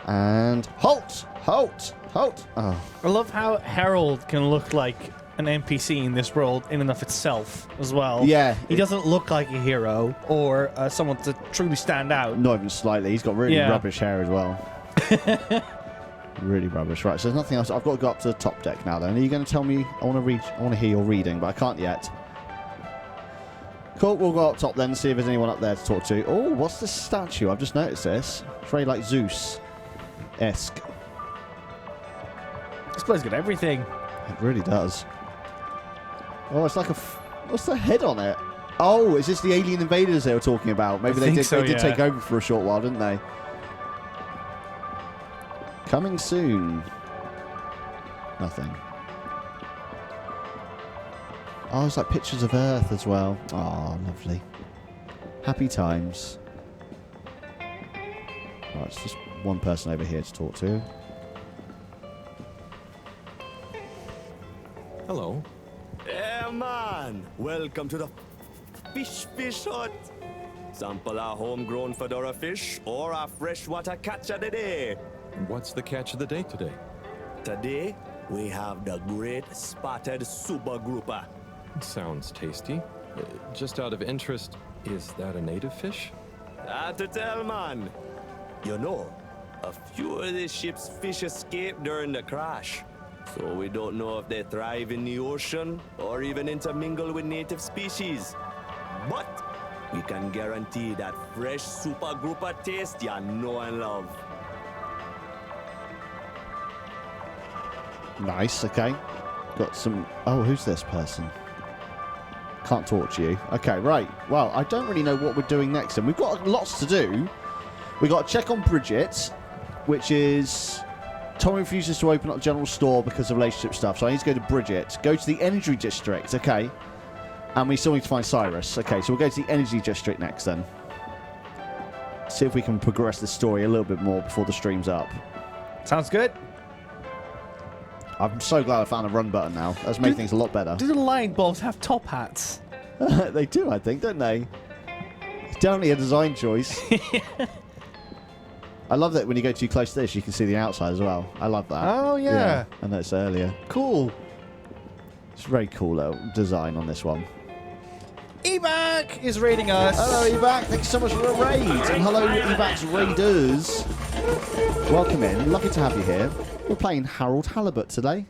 And halt! Oh. I love how Harold can look like an NPC in this world in and of itself as well. Yeah. He doesn't look like a hero or someone to truly stand out. Not even slightly. He's got really rubbish hair as well. Really rubbish. Right, so there's nothing else. I've got to go up to the top deck now then. Are you going to tell me? I want to hear your reading, but I can't yet. Cool, we'll go up top then and see if there's anyone up there to talk to. Oh, what's this statue? I've just noticed this. It's very like Zeus-esque. This place got everything. It really does. Oh, it's like what's the head on it? Oh, is this the alien invaders they were talking about? Maybe they did take over for a short while, didn't they? Coming soon. Nothing. Oh, it's like pictures of Earth as well. Oh, lovely. Happy times. Right, it's just one person over here to talk to. Hello. Yeah, man. Welcome to the fish hut. Sample our homegrown fedora fish or our freshwater catch of the day. What's the catch of the day today? Today, we have the great spotted super grouper. Sounds tasty. Just out of interest, is that a native fish? Hard to tell, man. You know, a few of the ship's fish escaped during the crash. So we don't know if they thrive in the ocean or even intermingle with native species. But we can guarantee that fresh super grouper taste you know and love. Nice, okay. Got some... Oh, who's this person? Can't talk to you. Okay, right. Well, I don't really know what we're doing next. And we've got lots to do. We've got to check on Bridget. which is Tom refuses to open up the general store because of relationship stuff. So I need to go to Bridget. Go to the energy district, okay. And we still need to find Cyrus. Okay, so we'll go to the energy district next then. See if we can progress the story a little bit more before the stream's up. Sounds good. I'm so glad I found a run button now. That's made things a lot better. Do the light bulbs have top hats? They do, I think, don't they? It's definitely a design choice. I love that when you go too close to this, you can see the outside as well. I love that. Oh, yeah. I noticed earlier. Cool. It's a very cool little design on this one. Ebac is raiding us. Hello, Ebac. Thanks so much for the raid. And hello, Ebac's raiders. Welcome in. Lovely to have you here. We're playing Harold Halibut today.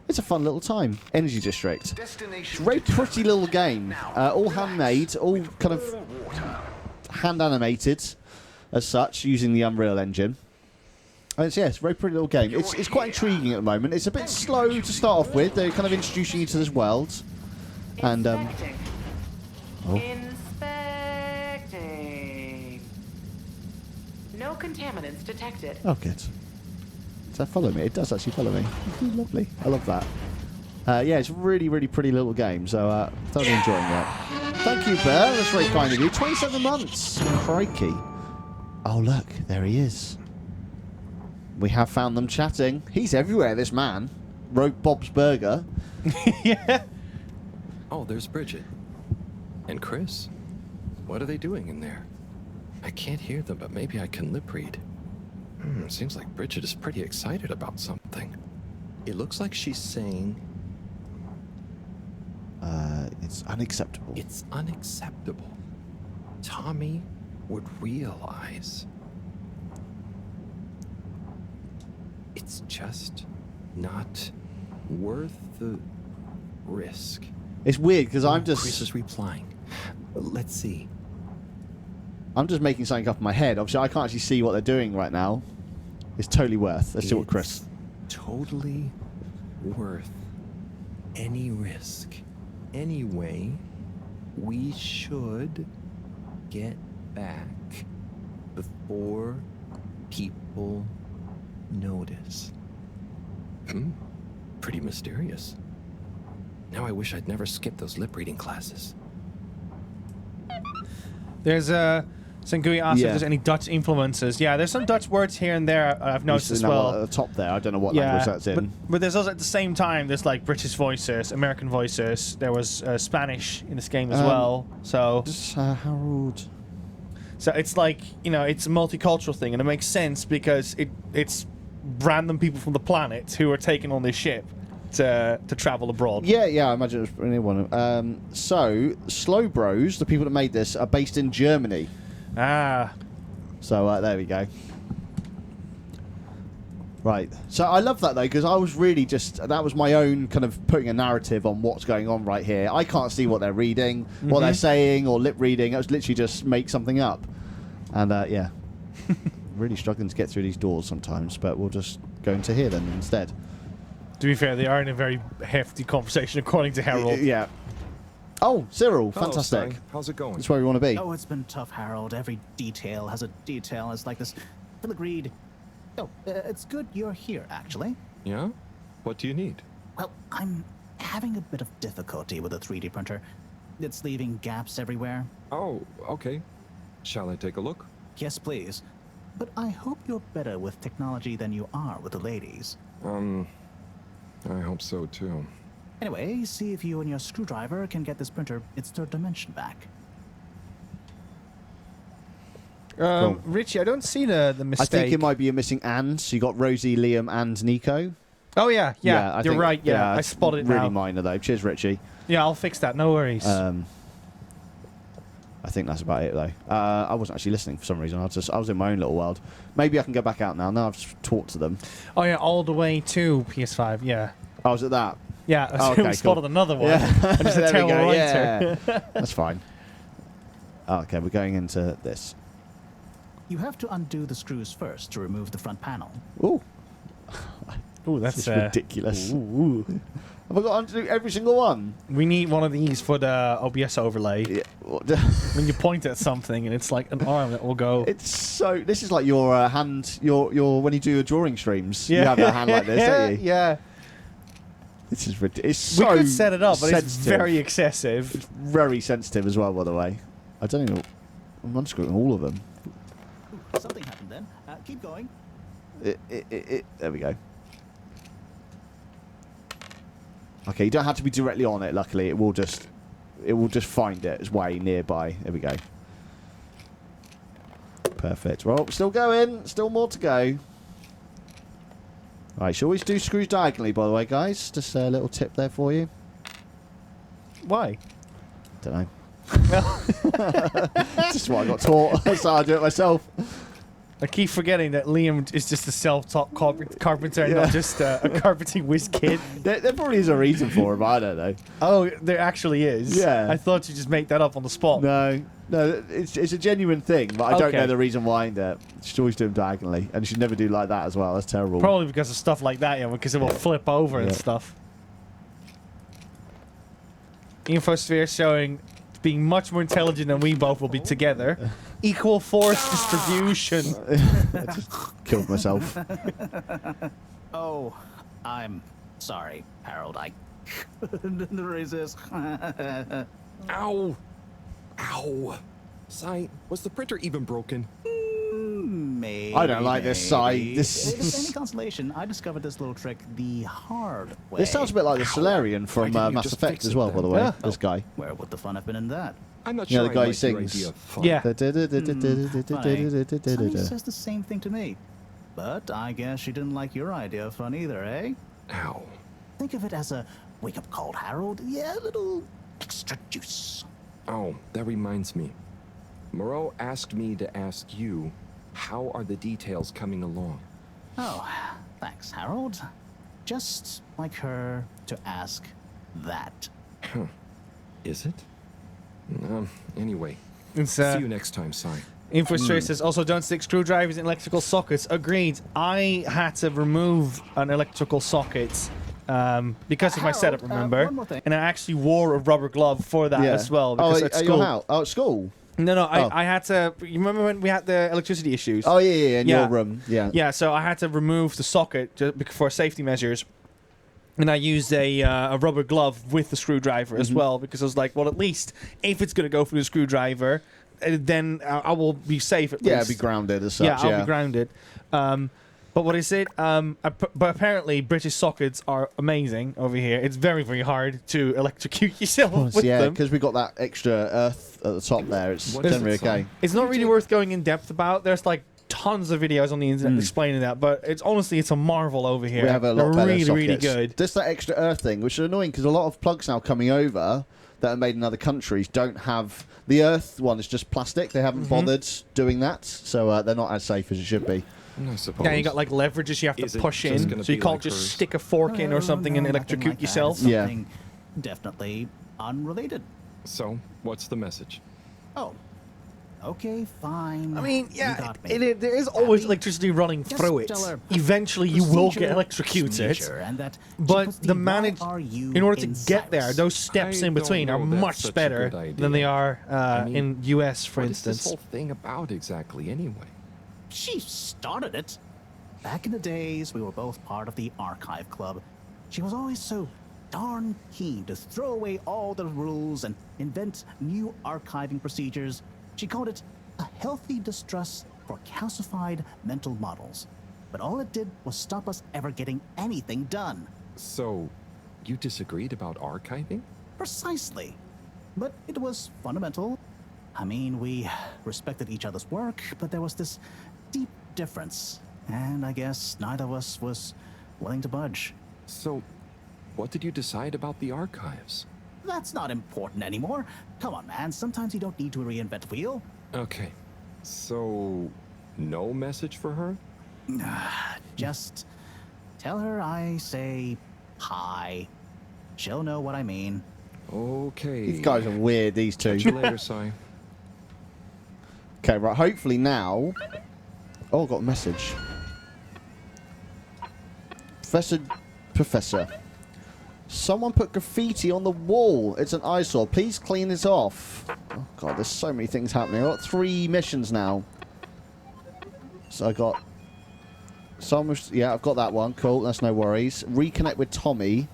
It's a fun little time. Energy District. It's a very pretty little game. All handmade, all kind of hand animated as such, using the Unreal Engine. And it's a very pretty little game. It's quite intriguing at the moment. It's a bit slow to start off with. They're kind of introducing you to this world. And, Inspecting. No contaminants detected. Oh, good. Does that follow me? It does actually follow me. Lovely. I love that. Yeah, it's a really, really pretty little game, so totally enjoying that. Thank you, Bear. That's very kind of you. 27 months. Crikey. Oh, look. There he is. We have found them chatting. He's everywhere, this man. Wrote Bob's Burger. Yeah. Oh, there's Bridget. And Chris. What are they doing in there? I can't hear them, but maybe I can lip read. Seems like Bridget is pretty excited about something. It looks like she's saying... it's unacceptable. It's unacceptable. Tommy would realize... It's just not worth the risk. It's weird because I'm just... Chris is replying. Let's see. I'm just making something up in my head. Obviously, I can't actually see what they're doing right now. It's totally worth. Let's see what Chris... Totally worth any risk. Anyway, we should get back before people notice. Pretty mysterious. Now I wish I'd never skipped those lip reading classes. There's Sangui asked if there's any Dutch influences. Yeah, there's some Dutch words here and there I've noticed as well. At the top there, I don't know what language that's in. But there's also at the same time there's like British voices, American voices. There was Spanish in this game as well. So Harold. So it's like, you know, it's a multicultural thing, and it makes sense because it's random people from the planet who are taking on this ship to travel abroad. Yeah, I imagine it was anyone. So Slow Bros, the people that made this, are based in Germany. So there we go. Right. So I love that though, because I was really that was my own kind of putting a narrative on what's going on right here. I can't see what they're reading, what they're saying, or lip reading. I was literally just make something up. And yeah, really struggling to get through these doors sometimes, but we'll just go into here then instead. To be fair, they are in a very hefty conversation according to Harold. Yeah. Oh, Cyril, fantastic. Son. How's it going? That's where we want to be. Oh, it's been tough, Harold. Every detail has a detail. It's like this. Phil agreed. Oh, it's good you're here, actually. Yeah? What do you need? Well, I'm having a bit of difficulty with the 3D printer. It's leaving gaps everywhere. Oh, okay. Shall I take a look? Yes, please. But I hope you're better with technology than you are with the ladies. I hope so, too. Anyway, see if you and your screwdriver can get this printer its third dimension back. Cool. Richie, I don't see the mistake. I think it might be you're missing Anne. So you got Rosie, Liam, and Nico. Oh, yeah. You're right. Yeah, I spotted it now. Really minor, though. Cheers, Richie. Yeah, I'll fix that. No worries. I think that's about it, though. I wasn't actually listening for some reason. I was in my own little world. Maybe I can go back out now. Now I've just talked to them. Oh, yeah, all the way to PS5, yeah. I was at that? Yeah, oh, okay, spotted another one. Yeah. I'm just a terrible writer. Yeah. That's fine. Oh, okay, we're going into this. You have to undo the screws first to remove the front panel. Ooh. Ooh, that's ridiculous. Ooh. Have I got to do every single one? We need one of these for the OBS overlay. Yeah. When you point at something and it's like an arm that will go. It's so. This is like your hand. Your when you do your drawing streams. Yeah. You have a hand like this, don't you? Yeah. This is ridiculous. It's so we could set it up, but sensitive. it's very excessive. It's very sensitive as well, by the way. I don't even. I'm unscrewing all of them. Something happened then. Keep going. There we go. Okay, you don't have to be directly on it. Luckily, it will just find it. It's way nearby. There we go. Perfect. Well, still going. Still more to go. Right, you always do screws diagonally, by the way, guys. Just a little tip there for you. Why? Don't know. Just what I got taught, so I do it myself. I keep forgetting that Liam is just a self-taught carpenter and not just a carpenting whiz kid. There probably is a reason for it, but I don't know. Oh, there actually is? Yeah. I thought you just made that up on the spot. No, it's a genuine thing, but I don't know the reason behind it. You should always do them diagonally, and you should never do like that as well. That's terrible. Probably because of stuff like that, yeah, because it will flip over and stuff. Infosphere showing being much more intelligent than we both will be together. Equal force distribution. I just killed myself. Oh, I'm sorry, Harold. I couldn't resist. Ow! Ow! Sai, was the printer even broken? Maybe. I don't like this Sai. If it's any consolation, I discovered this little trick the hard way. This sounds a bit like the Solarian from Mass Effect as well, by the way. Yeah. This guy. Where would the fun have been in that? I'm not You know, sure. the guy I who like your sings. idea of fun. Yeah. Sonny says the same thing to me. But I guess she didn't like your idea of fun either, eh? Ow. Think of it as a wake-up call, Harold. Yeah, a little extra juice. Oh, that reminds me. Moreau asked me to ask you, how are the details coming along? Oh, thanks, Harold. Just like her to ask that. Huh. Is it? Anyway. It's, see you next time, Sai. Infosphere says also don't stick screwdrivers in electrical sockets. Agreed. I had to remove an electrical socket because of my setup, remember? one more thing. And I actually wore a rubber glove for that as well. Because at school. At school? No, I had to. You remember when we had the electricity issues? Oh, yeah, in your room. Yeah. Yeah, so I had to remove the socket for safety measures. And I used a rubber glove with the screwdriver as well, because I was like, well, at least if it's going to go through the screwdriver, then I will be safe at least. Yeah, be grounded as such. Yeah, I'll be grounded. But what is it? But apparently British sockets are amazing over here. It's very, very hard to electrocute yourself with them. Yeah, because we got that extra earth at the top there. It's generally okay. It's not really worth going in depth about. There's like tons of videos on the internet explaining that, but it's honestly it's a marvel over here. We have a lot better really, sockets. really good. Just that extra earth thing, which is annoying because a lot of plugs now coming over that are made in other countries don't have the earth one. Is just plastic. They haven't bothered doing that, so they're not as safe as it should be. I suppose. Yeah, you got like leverages you have to push in, so you can't just stick a fork in or something and electrocute like yourself. Something definitely unrelated. So, what's the message? Oh, okay, fine. I mean, You yeah, got me. there is always electricity running Just through it. tell her Eventually, you will get procedure electrocuted. procedure, and that she But puts the YRU in order to in get there, silence. those steps I in between are don't know that's much such a better good idea. than they are I mean, in US, for what is this instance. whole thing about exactly, anyway? She started it. Back in the days, we were both part of the archive club. She was always so darn keen to throw away all the rules and invent new archiving procedures. She called it a healthy distrust for calcified mental models. But all it did was stop us ever getting anything done. So, you disagreed about archiving? Precisely. But it was fundamental. I mean, we respected each other's work, but there was this deep difference. And I guess neither of us was willing to budge. So, what did you decide about the archives? That's not important anymore. Come on, man. Sometimes you don't need to reinvent the wheel. Okay. So, no message for her? Just tell her I say hi. She'll know what I mean. Okay. These guys are weird, these two. Catch you later, Sai. Okay, right. Hopefully now. Oh, I got a message. Professor. Someone put graffiti on the wall. It's an eyesore. Please clean it off. Oh, God, there's so many things happening. I've got 3 missions now. So I got... yeah, I've got that one. Cool, that's no worries. Reconnect with Tommy.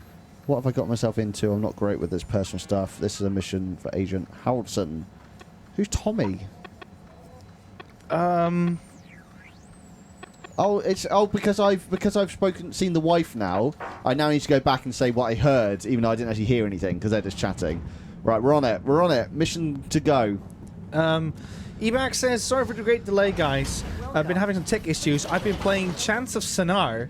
What have I got myself into? I'm not great with this personal stuff. This is a mission for Agent Haroldson. Who's Tommy? Oh, it's because I've seen the wife now. I now need to go back and say what I heard, even though I didn't actually hear anything because they're just chatting. Right, we're on it. We're on it. Mission to go. Ebac says, sorry for the great delay, guys. I've been having some tech issues. I've been playing Chance of Sonar.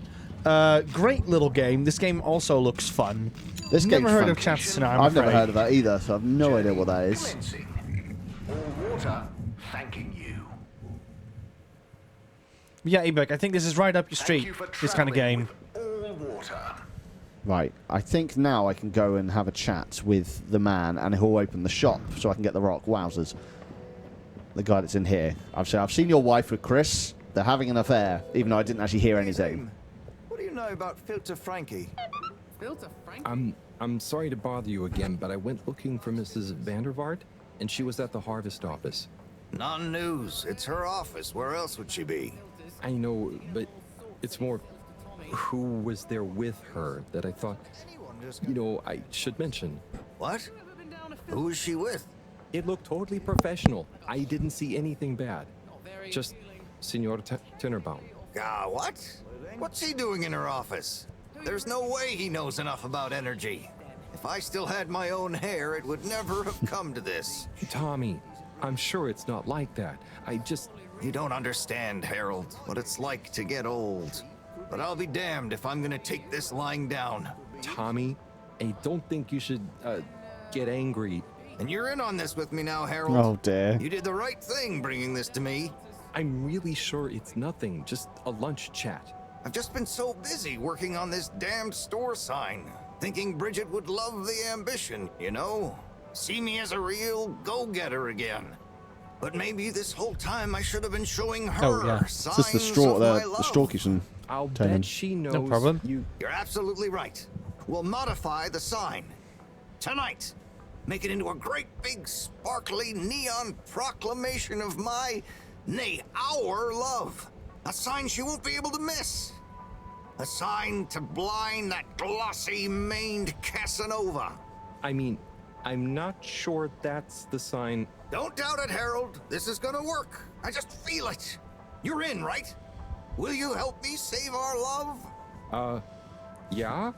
Great little game. This game also looks fun. This game's never heard fun. of Chance of Sonar. I've never heard of that either, so I've no idea what that is. All water, thanking you. Yeah, Ebac, I think this is right up your street. This kind of game. All water. Right, I think now I can go and have a chat with the man, and he'll open the shop so I can get the rock. Wowzers. The guy that's in here. I've seen your wife with Chris. They're having an affair, even though I didn't actually hear anything. What do you know about Filter Frankie? Filter Frankie? I'm sorry to bother you again, but I went looking for Mrs. Vandervaart, and she was at the harvest office. Non-news. It's her office. Where else would she be? I know, but it's more who was there with her that I thought, I should mention. What? Who is she with? It looked totally professional. I didn't see anything bad. Just Senor Tenenbaum. What? What's he doing in her office? There's no way he knows enough about energy. If I still had my own hair, it would never have come to this. Tommy, I'm sure it's not like that. You don't understand, Harold, what it's like to get old. But I'll be damned if I'm gonna take this lying down. Tommy, I don't think you should, get angry. And you're in on this with me now, Harold. Oh, dear. You did the right thing bringing this to me. I'm really sure it's nothing, just a lunch chat. I've just been so busy working on this damned store sign, thinking Bridget would love the ambition, See me as a real go-getter again. But maybe this whole time I should have been showing her signs it's just the straw, of my love. the straw keeps on I'll turning. bet she knows. No problem. You're absolutely right. We'll modify the sign. Tonight. Make it into a great big sparkly neon proclamation of our love. A sign she won't be able to miss. A sign to blind that glossy-maned Casanova. I mean, I'm not sure that's the sign. Don't doubt it, Harold. This is gonna work. I just feel it. You're in, right? Will you help me save our love? Yeah?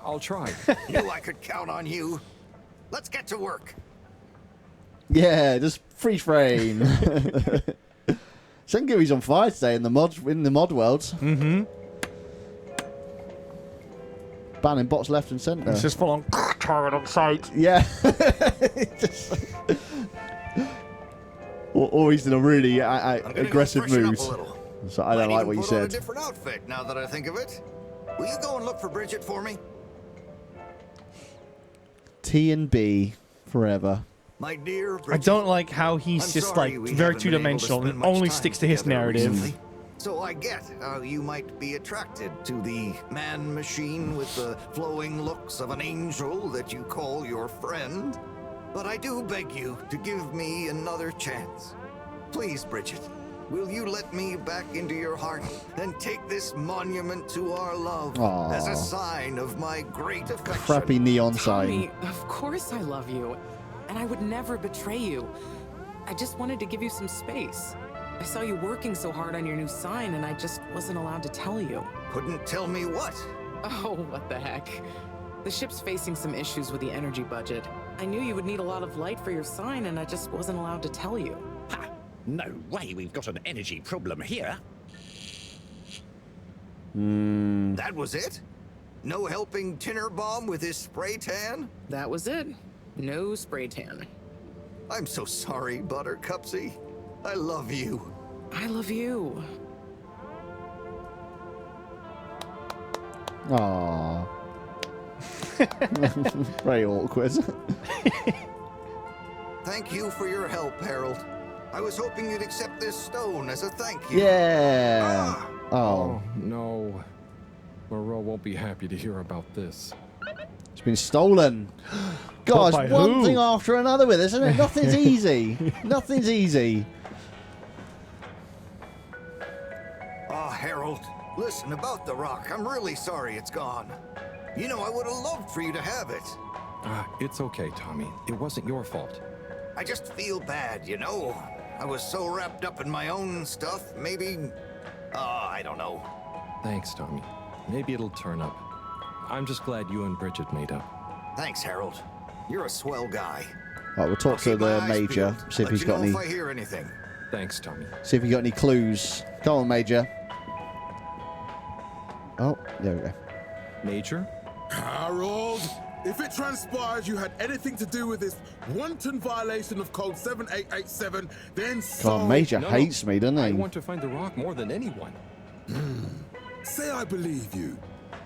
I'll try. Knew I could count on you. Let's get to work. Yeah, just free frame. Sengui's on fire today in the mod world. Mm-hmm. Banning bots left and centre. It's just full on target on sight. Yeah. or he's in a really aggressive mood. So I don't like what you said. Put on a different outfit now that I think of it. Will you go and look for Bridget for me? T and B forever. My dear Bridget, I don't like how he's just like very two-dimensional and only sticks to his narrative. Recently. So I get how you might be attracted to the man-machine with the flowing looks of an angel that you call your friend. But I do beg you to give me another chance. Please, Bridget, will you let me back into your heart and take this monument to our love as a sign of my great affection? Crappy neon Tommy, sign. of course I love you, and I would never betray you. I just wanted to give you some space. I saw you working so hard on your new sign, and I just wasn't allowed to tell you. Couldn't tell me what? Oh, what the heck. The ship's facing some issues with the energy budget. I knew you would need a lot of light for your sign, and I just wasn't allowed to tell you. Ha! No way we've got an energy problem here. That was it? No helping Tenenbaum with his spray tan? That was it. No spray tan. I'm so sorry, Buttercupsy. I love you. I love you. Aww. Very awkward. Thank you for your help, Harold. I was hoping you'd accept this stone as a thank you. Yeah. Oh. No. Moreau won't be happy to hear about this. It's been stolen. God, By it's one who? thing after another with this, isn't it? Nothing's easy. Nothing's easy. Ah, Harold, listen, about the rock, I'm really sorry it's gone. You know, I would have loved for you to have it. It's okay, Tommy. It wasn't your fault. I just feel bad, you know? I was so wrapped up in my own stuff, maybe... I don't know. Thanks, Tommy. Maybe it'll turn up. I'm just glad you and Bridget made up. Thanks, Harold. You're a swell guy. Right, we'll talk to the Major, see if he's got any... If I hear anything. Thanks, Tommy. See if he got any clues. Come on, Major. Oh, there we go. Major? Harold, if it transpires you had anything to do with this wanton violation of Code 7887, then so... God, Major hates me, doesn't he? I want to find the rock more than anyone. Say I believe you.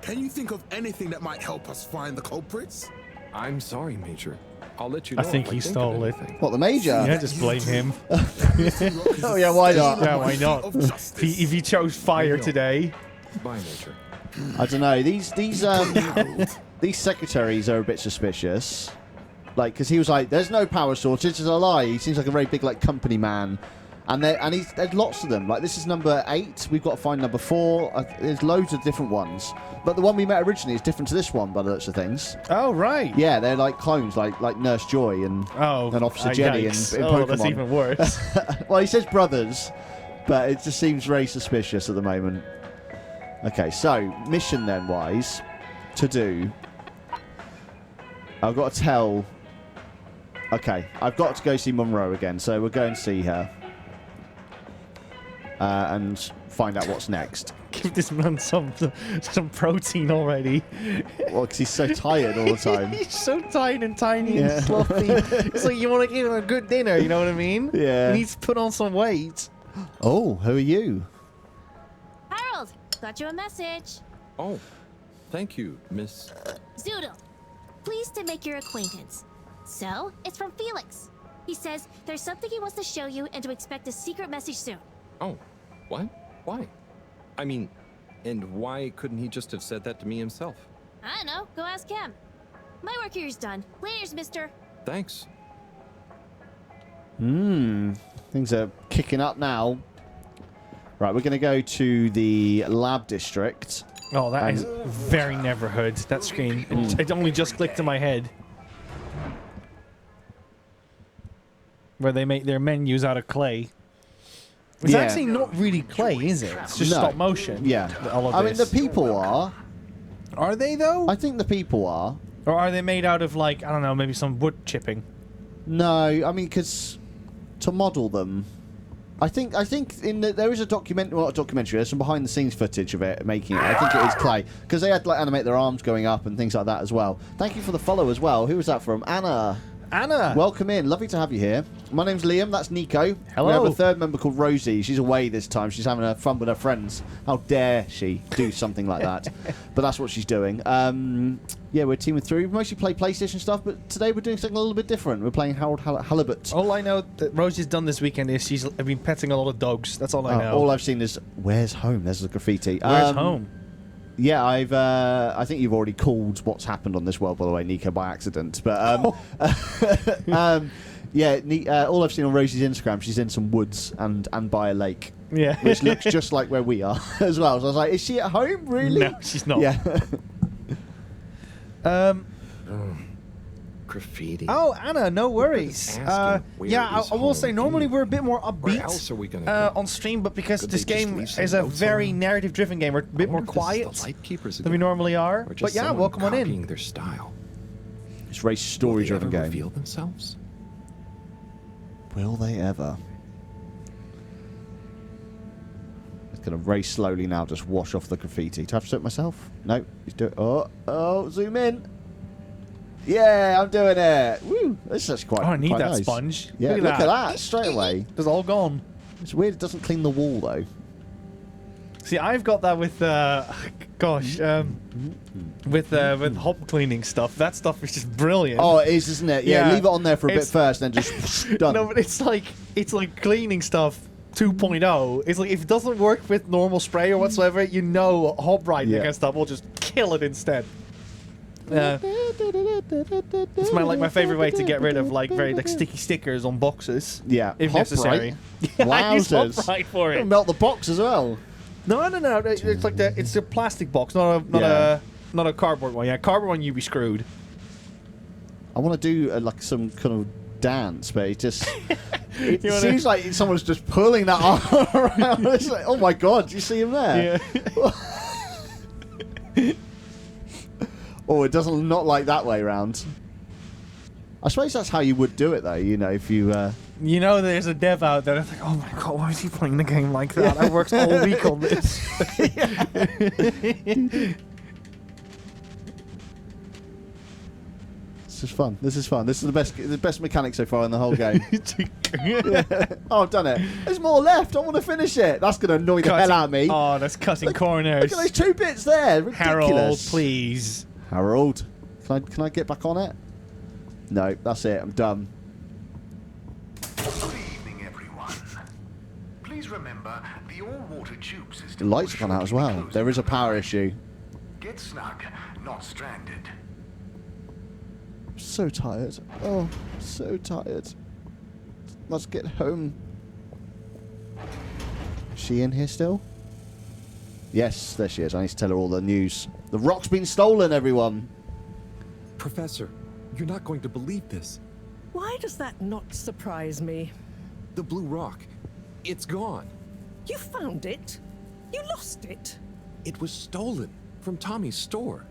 Can you think of anything that might help us find the culprits? I'm sorry, Major. I'll let you know. I think he stole it. What, the Major? Yeah, just blame him. Oh, yeah, why not? Yeah, why not? If he chose fire today. Bye, Major. I don't know. These secretaries are a bit suspicious. Like, because he was like, "There's no power source. It's a lie." He seems like a very big like company man, and there's lots of them. Like, this is number 8. We've got to find number 4. There's loads of different ones, but the one we met originally is different to this one by the looks of things. Oh right. Yeah, they're like clones, like Nurse Joy and Officer Jenny in Pokemon. That's even worse. Well, he says brothers, but it just seems very suspicious at the moment. Okay, so mission then wise to do. I've got to tell. Okay, I've got to go see Monroe again, so we'll go and see her and find out what's next. Give this man some protein already. Well, because he's so tired all the time. He's so tired and tiny and fluffy. It's like you want to give him a good dinner, you know what I mean? Yeah. He needs to put on some weight. Oh, who are you? Harold, got you a message. Oh, thank you, Miss... Zoodle, pleased to make your acquaintance. So, it's from Felix. He says there's something he wants to show you and to expect a secret message soon. Oh, what? Why? I mean, and why couldn't he just have said that to me himself? I don't know. Go ask him. My work here's done. Laters, mister. Thanks. Things are kicking up now. Right, we're going to go to the lab district. Oh, that is very Neverhood, that screen. It only just clicked in my head. Where they make their menus out of clay. It's actually not really clay, is it? It's just stop motion. Yeah. I mean, the people are. Are they, though? I think the people are. Or are they made out of, like, I don't know, maybe some wood chipping? No, I mean, because to model them... I think there is a documentary, well, not a documentary, there's some behind-the-scenes footage of it, making it. I think it is clay. Because they had to like, animate their arms going up and things like that as well. Thank you for the follow as well. Who was that from? Anna. Anna! Welcome in. Lovely to have you here. My name's Liam. That's Nico. Hello. We have a third member called Rosie. She's away this time. She's having fun with her friends. How dare she do something like that? But that's what she's doing. Yeah, we're a team of 3. We mostly play PlayStation stuff, but today we're doing something a little bit different. We're playing Halibut. All I know that Rosie's done this weekend is she's been petting a lot of dogs. That's all I know. All I've seen is, where's home? There's the graffiti. Where's home? Yeah, I think you've already called what's happened on this world, by the way, Nico, by accident. But yeah, all I've seen on Rosie's Instagram, she's in some woods and by a lake. Yeah, which looks just like where we are as well. So I was like, is she at home? Really? No, she's not. Yeah. Graffiti. Oh, Anna, no worries. Yeah, I will say normally we're a bit more upbeat Where else are we gonna go? on stream, but because Could this they just game leave some is a notes very on? narrative-driven game, we're a bit more quiet than we normally are. Or just But yeah, someone welcome on in. copying their style. It's a very story-driven game. Reveal themselves? Will they ever? It's going to very slowly now just wash off the graffiti. Do I have to do it myself? No. He's doing. Oh, zoom in. Yeah, I'm doing it. Woo! This is actually quite. Oh, I need quite that nice. sponge. Yeah, look at that straight away. It's all gone. It's weird. It doesn't clean the wall though. See, I've got that with, with hop cleaning stuff. That stuff is just brilliant. Oh, it is, isn't it? Yeah, leave it on there for a bit first, then just done. No, but it's like cleaning stuff 2.0. It's like if it doesn't work with normal spray or whatsoever, you know, hop riding and stuff will just kill it instead. It's my favorite way to get rid of very sticky stickers on boxes. Yeah, if necessary. Wowzers! Hop right for it. Melt the box as well. No. It's like it's a plastic box, not a cardboard one. Yeah, cardboard one, you'd be screwed. I want to do like some kind of dance, but it just it seems like someone's just pulling that arm around. It's like, oh my god, do you see him there? Yeah. Oh, it doesn't not like that way round. I suppose that's how you would do it, though. You know, if you. There's a dev out there that's like, oh my god, why is he playing the game like that? I worked all week on this. This is fun. This is fun. This is the best mechanic so far in the whole game. Oh, I've done it. There's more left. I want to finish it. That's going to annoy the hell out of me. Oh, that's cutting corners. Look at those 2 bits there. Ridiculous. Harold, please. Harold, can I get back on it? No, that's it. I'm done. Good evening, everyone. Please remember the all-water tube system. The lights have gone out as well. There is a power issue. Get snug, not stranded. I'm so tired. Oh, so tired. Must get home. Is she in here still? Yes, there she is. I need to tell her all the news. The rock's been stolen, everyone. Professor, you're not going to believe this. Why does that not surprise me? The blue rock. It's gone. You found it? You lost it? It was stolen from Tommy's store.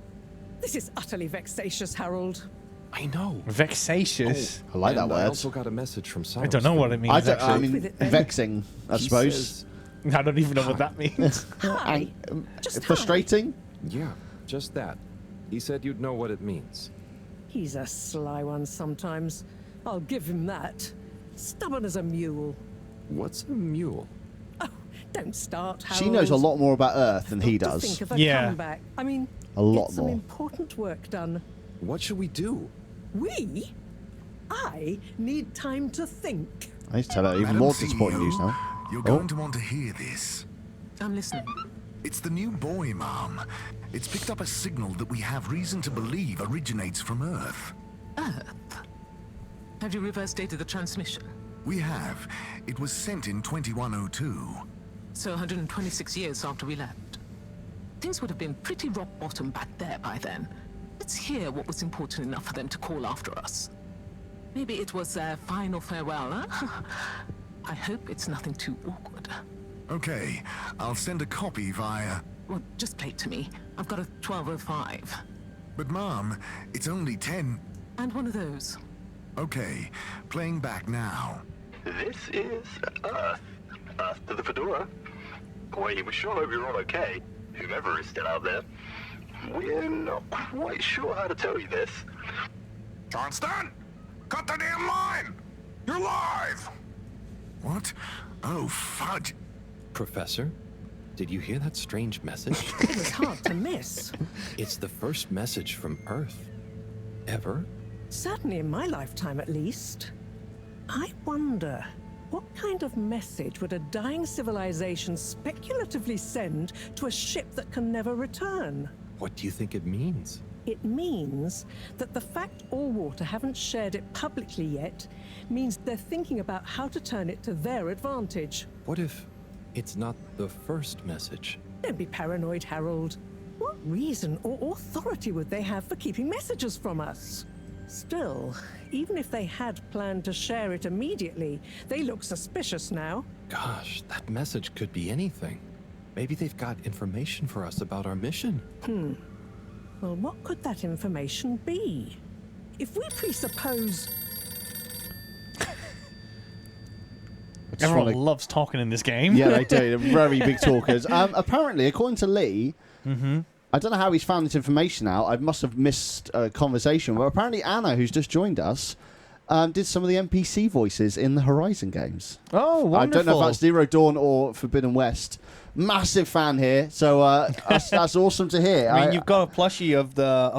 This is utterly vexatious, Harold. I know. Vexatious? I like that word. I also got a message from Cyrus. I don't know what it means, I mean, vexing, I suppose. I don't even know what that means. Frustrating? Yeah, just that. He said you'd know what it means. He's a sly one sometimes. I'll give him that. Stubborn as a mule. What's a mule? Oh, don't start, Harold. She knows a lot more about Earth than he does. Think of a comeback. I mean, a lot get more. some important work done. What should we do? We? I need time to think. I need to tell her even more disappointing news now. You're going to want to hear this. I'm listening. It's the new buoy, Mom. It's picked up a signal that we have reason to believe originates from Earth. Earth? Have you reverse dated the transmission? We have. It was sent in 2102. So 126 years after we left. Things would have been pretty rock bottom back there by then. Let's hear what was important enough for them to call after us. Maybe it was their final farewell, huh? I hope it's nothing too awkward. Okay, I'll send a copy via... Well, just play it to me. I've got a 1205. But Mom, it's only 10... And one of those. Okay, playing back now. This is Earth. Earth to the Fedora. We sure hope you're all okay, whomever is still out there. We're not quite sure how to tell you this. Johnston! Cut the damn line! You're live! What? Oh, fudge. Professor, did you hear that strange message? It was hard to miss. It's the first message from Earth. Ever? Certainly in my lifetime, at least. I wonder, what kind of message would a dying civilization speculatively send to a ship that can never return? What do you think it means? It means that the fact Allwater haven't shared it publicly yet means they're thinking about how to turn it to their advantage. What if it's not the first message? Don't be paranoid, Harold. What reason or authority would they have for keeping messages from us? Still, even if they had planned to share it immediately, they look suspicious now. Gosh, that message could be anything. Maybe they've got information for us about our mission. Well, what could that information be? If we presuppose... Everyone loves talking in this game. Yeah, they do. They're very big talkers. Apparently, according to Lee, I don't know how he's found this information out. I must have missed a conversation. But apparently Anna, who's just joined us, did some of the NPC voices in the Horizon games. Oh, wonderful. I don't know if that's Zero Dawn or Forbidden West. Massive fan here, so that's awesome to hear. I mean, you've got a plushie of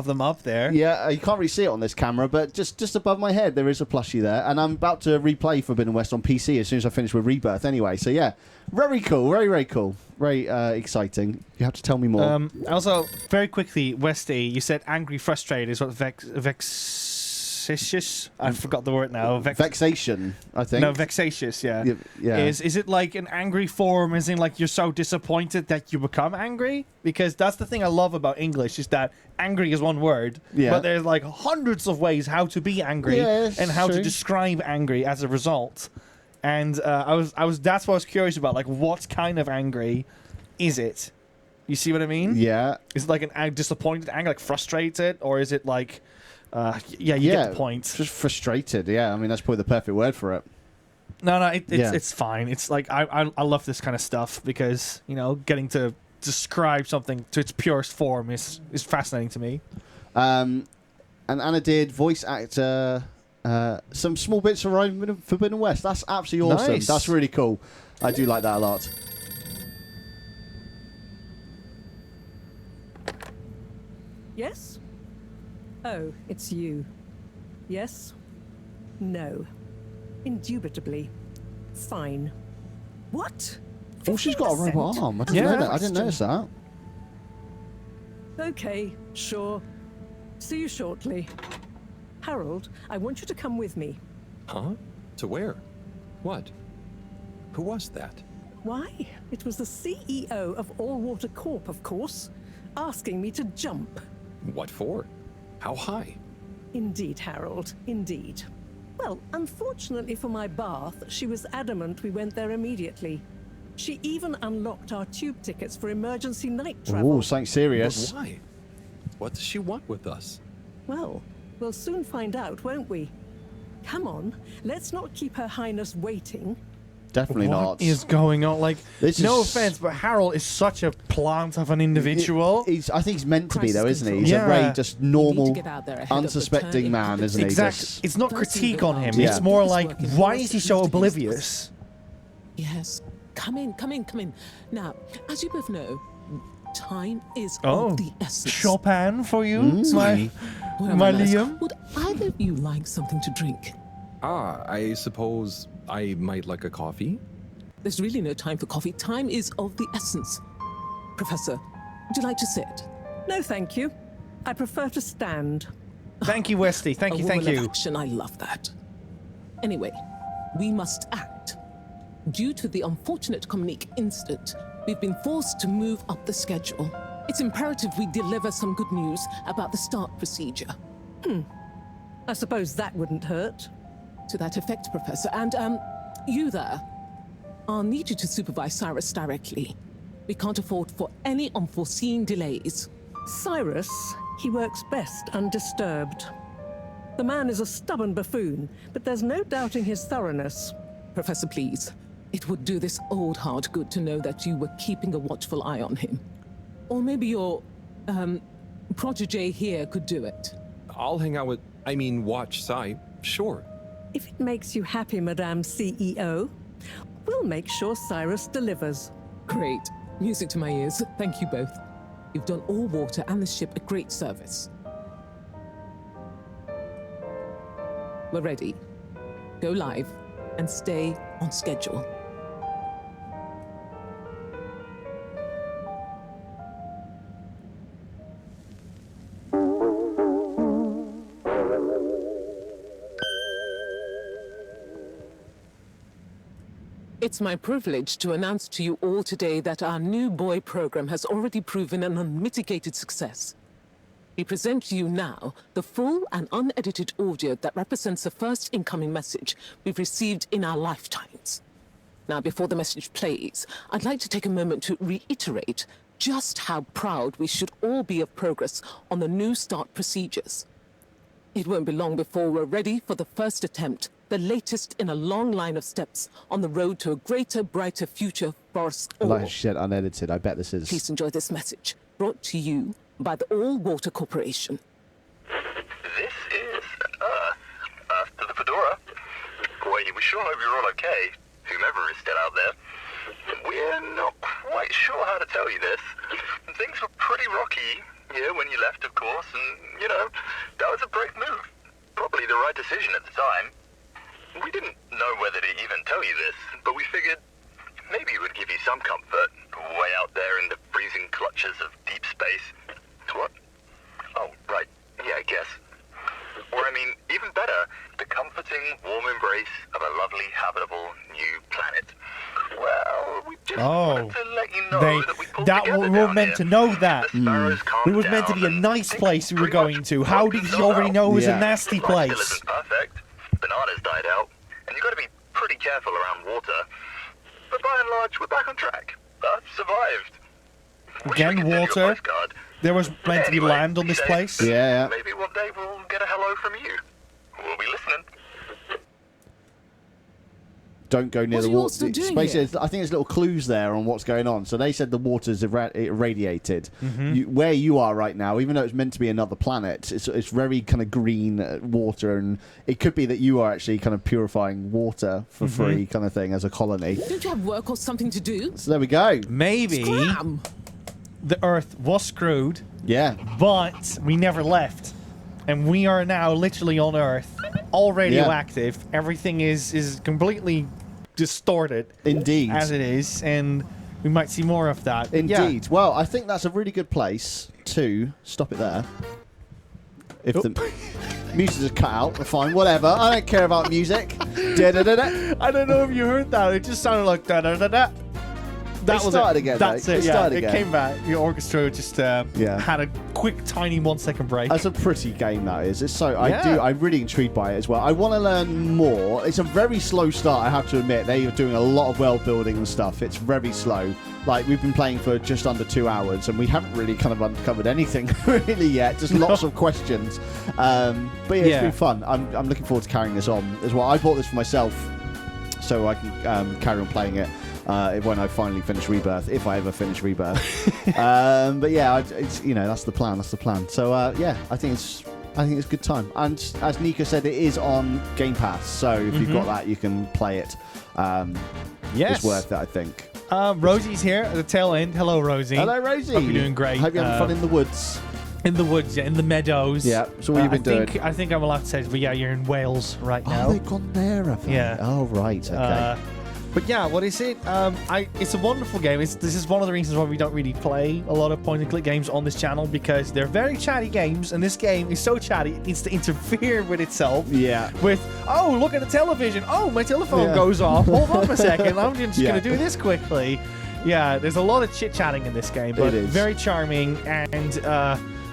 them up there. Yeah, you can't really see it on this camera, but just above my head there is a plushie there, and I'm about to replay Forbidden West on PC as soon as I finish with Rebirth. Anyway, so yeah, very cool, very cool, very exciting. You have to tell me more. Also, very quickly, Westy, you said angry, frustrated is what vexatious. I forgot the word now. Vexation, I think. No, vexatious. Yeah. Yeah. Is it like an angry form? Is in like you're so disappointed that you become angry? Because that's the thing I love about English is that angry is one word, but there's like hundreds of ways how to be angry and how to describe angry as a result. And that's what I was curious about. Like, what kind of angry is it? You see what I mean? Yeah. Is it like an disappointed anger, like frustrated, or is it like? You get the point. Just frustrated, yeah. I mean, that's probably the perfect word for it. No, it's fine. It's like, I love this kind of stuff because, getting to describe something to its purest form is fascinating to me. And Anna did voice actor some small bits for Forbidden West. That's absolutely awesome. Nice. That's really cool. I do like that a lot. Yes? Oh, it's you. Yes? No. Indubitably. Fine. What? Oh, she's got a robot arm. I didn't notice that. Okay, sure. See you shortly. Harold, I want you to come with me. Huh? To where? What? Who was that? Why? It was the CEO of All Water Corp, of course, asking me to jump. What for? How high? Indeed, Harold, indeed. Well, unfortunately for my bath, she was adamant we went there immediately. She even unlocked our tube tickets for emergency night travel. Oh, something serious. But why? What does she want with us? Well, we'll soon find out, won't we? Come on, let's not keep Her Highness waiting. Definitely not. What is going on? Like, no offense, but Harold is such a plant of an individual. I think he's meant to be, though, isn't he? He's a very just normal, unsuspecting man, isn't he? Exactly. It's not critique on him. It's more like, why is he so oblivious? Yes. Come in. Now, as you both know, time is of the essence. Chopin for you, my Liam. Would either of you like something to drink? I suppose I might like a coffee. There's really no time for coffee. Time is of the essence. Professor, would you like to sit? No, thank you. I prefer to stand. Thank you, Westy. Thank you. Of action, I love that. Anyway, we must act. Due to the unfortunate Communique incident, we've been forced to move up the schedule. It's imperative we deliver some good news about the start procedure. I suppose that wouldn't hurt. To that effect, Professor. And, you there. I'll need you to supervise Cyrus directly. We can't afford for any unforeseen delays. Cyrus, he works best undisturbed. The man is a stubborn buffoon, but there's no doubting his thoroughness. Professor, please. It would do this old heart good to know that you were keeping a watchful eye on him. Or maybe your, protege here could do it. I'll hang out with, watch Cy, sure. If it makes you happy, Madame CEO, we'll make sure Cyrus delivers. Great. Music to my ears. Thank you both. You've done All Water and the ship a great service. We're ready. Go live and stay on schedule. It's my privilege to announce to you all today that our new boy program has already proven an unmitigated success. We present to you now the full and unedited audio that represents the first incoming message we've received in our lifetimes. Now, before the message plays, I'd like to take a moment to reiterate just how proud we should all be of progress on the new start procedures. It won't be long before we're ready for the first attempt, the latest in a long line of steps on the road to a greater, brighter future for us all. Like she said, unedited. I bet this is. Please enjoy this message, brought to you by the All Water Corporation. This is, to the Fedora. sure hope you're all okay, whomever is still out there. We're not quite sure how to tell you this. Things were pretty rocky here when you left, of course, and, you know, that was a brave move. Probably the right decision at the time. We didn't know whether to even tell you this, but we figured maybe it would give you some comfort way out there in the freezing clutches of deep space. What? Oh, right. Yeah, I guess. Or, I mean, even better, the comforting, warm embrace of a lovely, habitable new planet. Well, we just wanted to let you know that we pulled together we were down meant here. to know that. calmed We was meant to be a nice place we were going to. How did you already know it was a nasty Life place? still isn't perfect. Bananas died out, and you've got to be pretty careful around water. But by and large, we're back on track. I've survived. Again, water. There was meant to be land on this place. Yeah. Maybe one day we'll get a hello from you. We'll be listening. Don't go near What the are you all water. still doing Basically, here? I think there's little clues there on what's going on. So they said the water's irradiated. Mhm. Where you are right now, even though it's meant to be another planet, it's very kind of green water, and it could be that you are actually kind of purifying water for free, kind of thing, as a colony. Don't you have work or something to do? So there we go. Maybe the Earth was screwed. Yeah. But we never left. And we are now literally on Earth, all radioactive. Everything is completely distorted. Indeed. As it is. And we might see more of that. Indeed. Well, I think that's a really good place to stop it there. If the music is cut out, we're fine. Whatever. I don't care about music. Da-da-da-da. I don't know if you heard that. It just sounded like da-da-da-da. That was started it. again, That's though. it. It Yeah, started it again. came back. The orchestra just had a quick, tiny 1 second break. That's a pretty game, that is. It's so Yeah. I'm really intrigued by it as well. I want to learn more. It's a very slow start, I have to admit. They are doing a lot of world building and stuff. It's very slow. Like, we've been playing for just under 2 hours, and we haven't really kind of uncovered anything really yet. Just lots of questions. But yeah, it's been fun. I'm looking forward to carrying this on as well. I bought this for myself so I can carry on playing it. When I finally finish Rebirth, if I ever finish Rebirth. But yeah, it's that's the plan. That's the plan. So yeah, I think it's a good time. And as Nico said, it is on Game Pass. So if you've got that, you can play it. Yes. It's worth it, I think. Rosie's here at the tail end. Hello, Rosie. Hello, Rosie. Hope you're doing great. Hope you're having fun in the woods. In the woods, yeah, in the meadows. Yeah. So what have you been doing? I think I'm allowed to say, but yeah, you're in Wales right now. Oh, they've gone there, have they? Yeah. Oh, right. Okay. But yeah, what is it? It's a wonderful game. This is one of the reasons why we don't really play a lot of point-and-click games on this channel, because they're very chatty games, and this game is so chatty it needs to interfere with itself. Yeah. With, oh, look at the television. Oh, my telephone goes off. Hold on a second. I'm just going to do this quickly. Yeah, there's a lot of chit-chatting in this game, but It is. very charming, and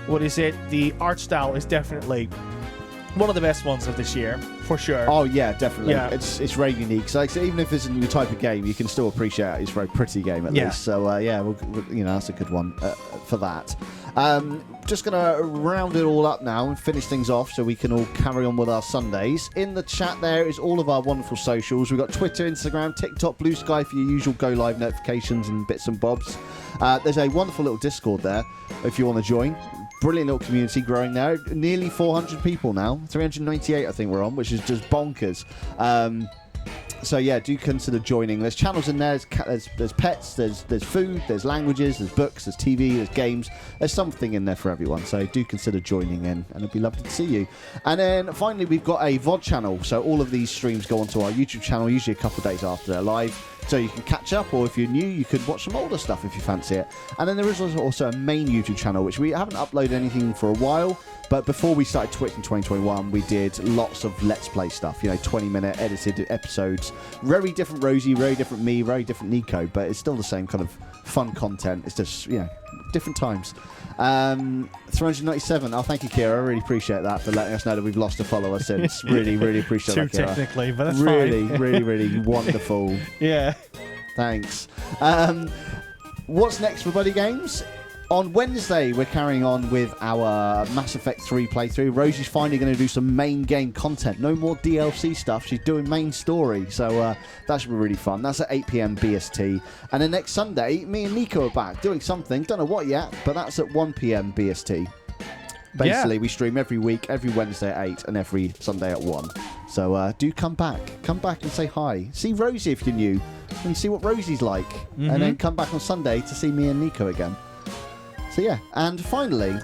what is it? The art style is definitely one of the best ones of this year, for sure. Oh yeah, definitely. Yeah. It's very unique. So like, even if it's a new type of game, you can still appreciate it. It's a very pretty game at least. So yeah, that's a good one for that. Just gonna round it all up now and finish things off so we can all carry on with our Sundays. In the chat there is all of our wonderful socials. We've got Twitter, Instagram, TikTok, Blue Sky for your usual go live notifications and bits and bobs. There's a wonderful little Discord there if you want to join. Brilliant little community growing there. Nearly 400 people now. 398 I think we're on, which is just bonkers. So yeah, do consider joining. There's channels in there. There's pets. There's food. There's languages. There's books. There's TV. There's games. There's something in there for everyone. So do consider joining in, and it'd be lovely to see you. And then finally, we've got a VOD channel. So all of these streams go onto our YouTube channel, usually a couple of days after they're live. So you can catch up, or if you're new, you could watch some older stuff if you fancy it. And then there is also a main YouTube channel, which we haven't uploaded anything for a while. But before we started Twitch in 2021, we did lots of Let's Play stuff, 20-minute edited episodes. Very different Rosie, very different me, very different Nico, but it's still the same kind of fun content. It's just, different times. 397. Oh, thank you, Kira. I really appreciate that for letting us know that we've lost a follower since. Really, really appreciate that, Kira. Too technically, but that's really, fine. really, really wonderful. Yeah. Thanks. What's next for BuddyGames? On Wednesday, we're carrying on with our Mass Effect 3 playthrough. Rosie's finally going to do some main game content. No more DLC stuff. She's doing main story. So that should be really fun. That's at 8 p.m. BST. And then next Sunday, me and Nico are back doing something. Don't know what yet, but that's at 1 p.m. BST. Basically, we stream every week, every Wednesday at 8 and every Sunday at 1. So do come back. Come back and say hi. See Rosie if you're new, and see what Rosie's like. And then come back on Sunday to see me and Nico again. So yeah, and finally...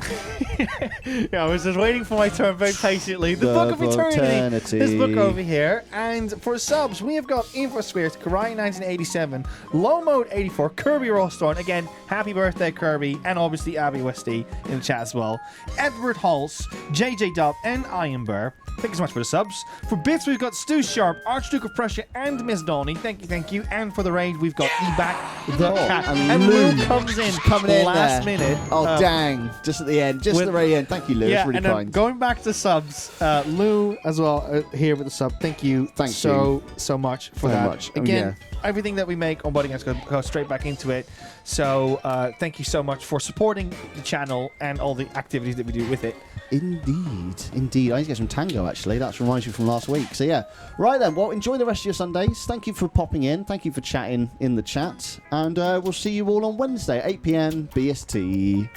I was just waiting for my turn very patiently. The Book of Eternity. This book over here. And for subs, we have got InfoSpheres, Karai 1987, Low Mode 84, Kirby Rollstorm. Again, happy birthday, Kirby. And obviously Abby Westy in the chat as well. Edward Hulse, JJ Dub, and Ironbear. Thank you so much for the subs. For bits, we've got Stu Sharp, Archduke of Prussia, and Miss Donny. Thank you. And for the raid, we've got Eback, the cat. And Lou comes in last minute. Oh, dang. Just at the end. Just at the very end. Thank you, Lou. Yeah, it's really and kind. Going back to subs, Lou as well here with the sub. Thank you so much for that. Again, everything that we make on BuddyGames goes straight back into it. So thank you so much for supporting the channel and all the activities that we do with it. Indeed. I need to get some tango, actually. That reminds me from last week. So, yeah. Right then. Well, enjoy the rest of your Sundays. Thank you for popping in. Thank you for chatting in the chat. And we'll see you all on Wednesday, 8 p.m. BST.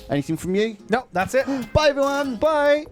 Anything from you? No, that's it. Bye, everyone. Bye.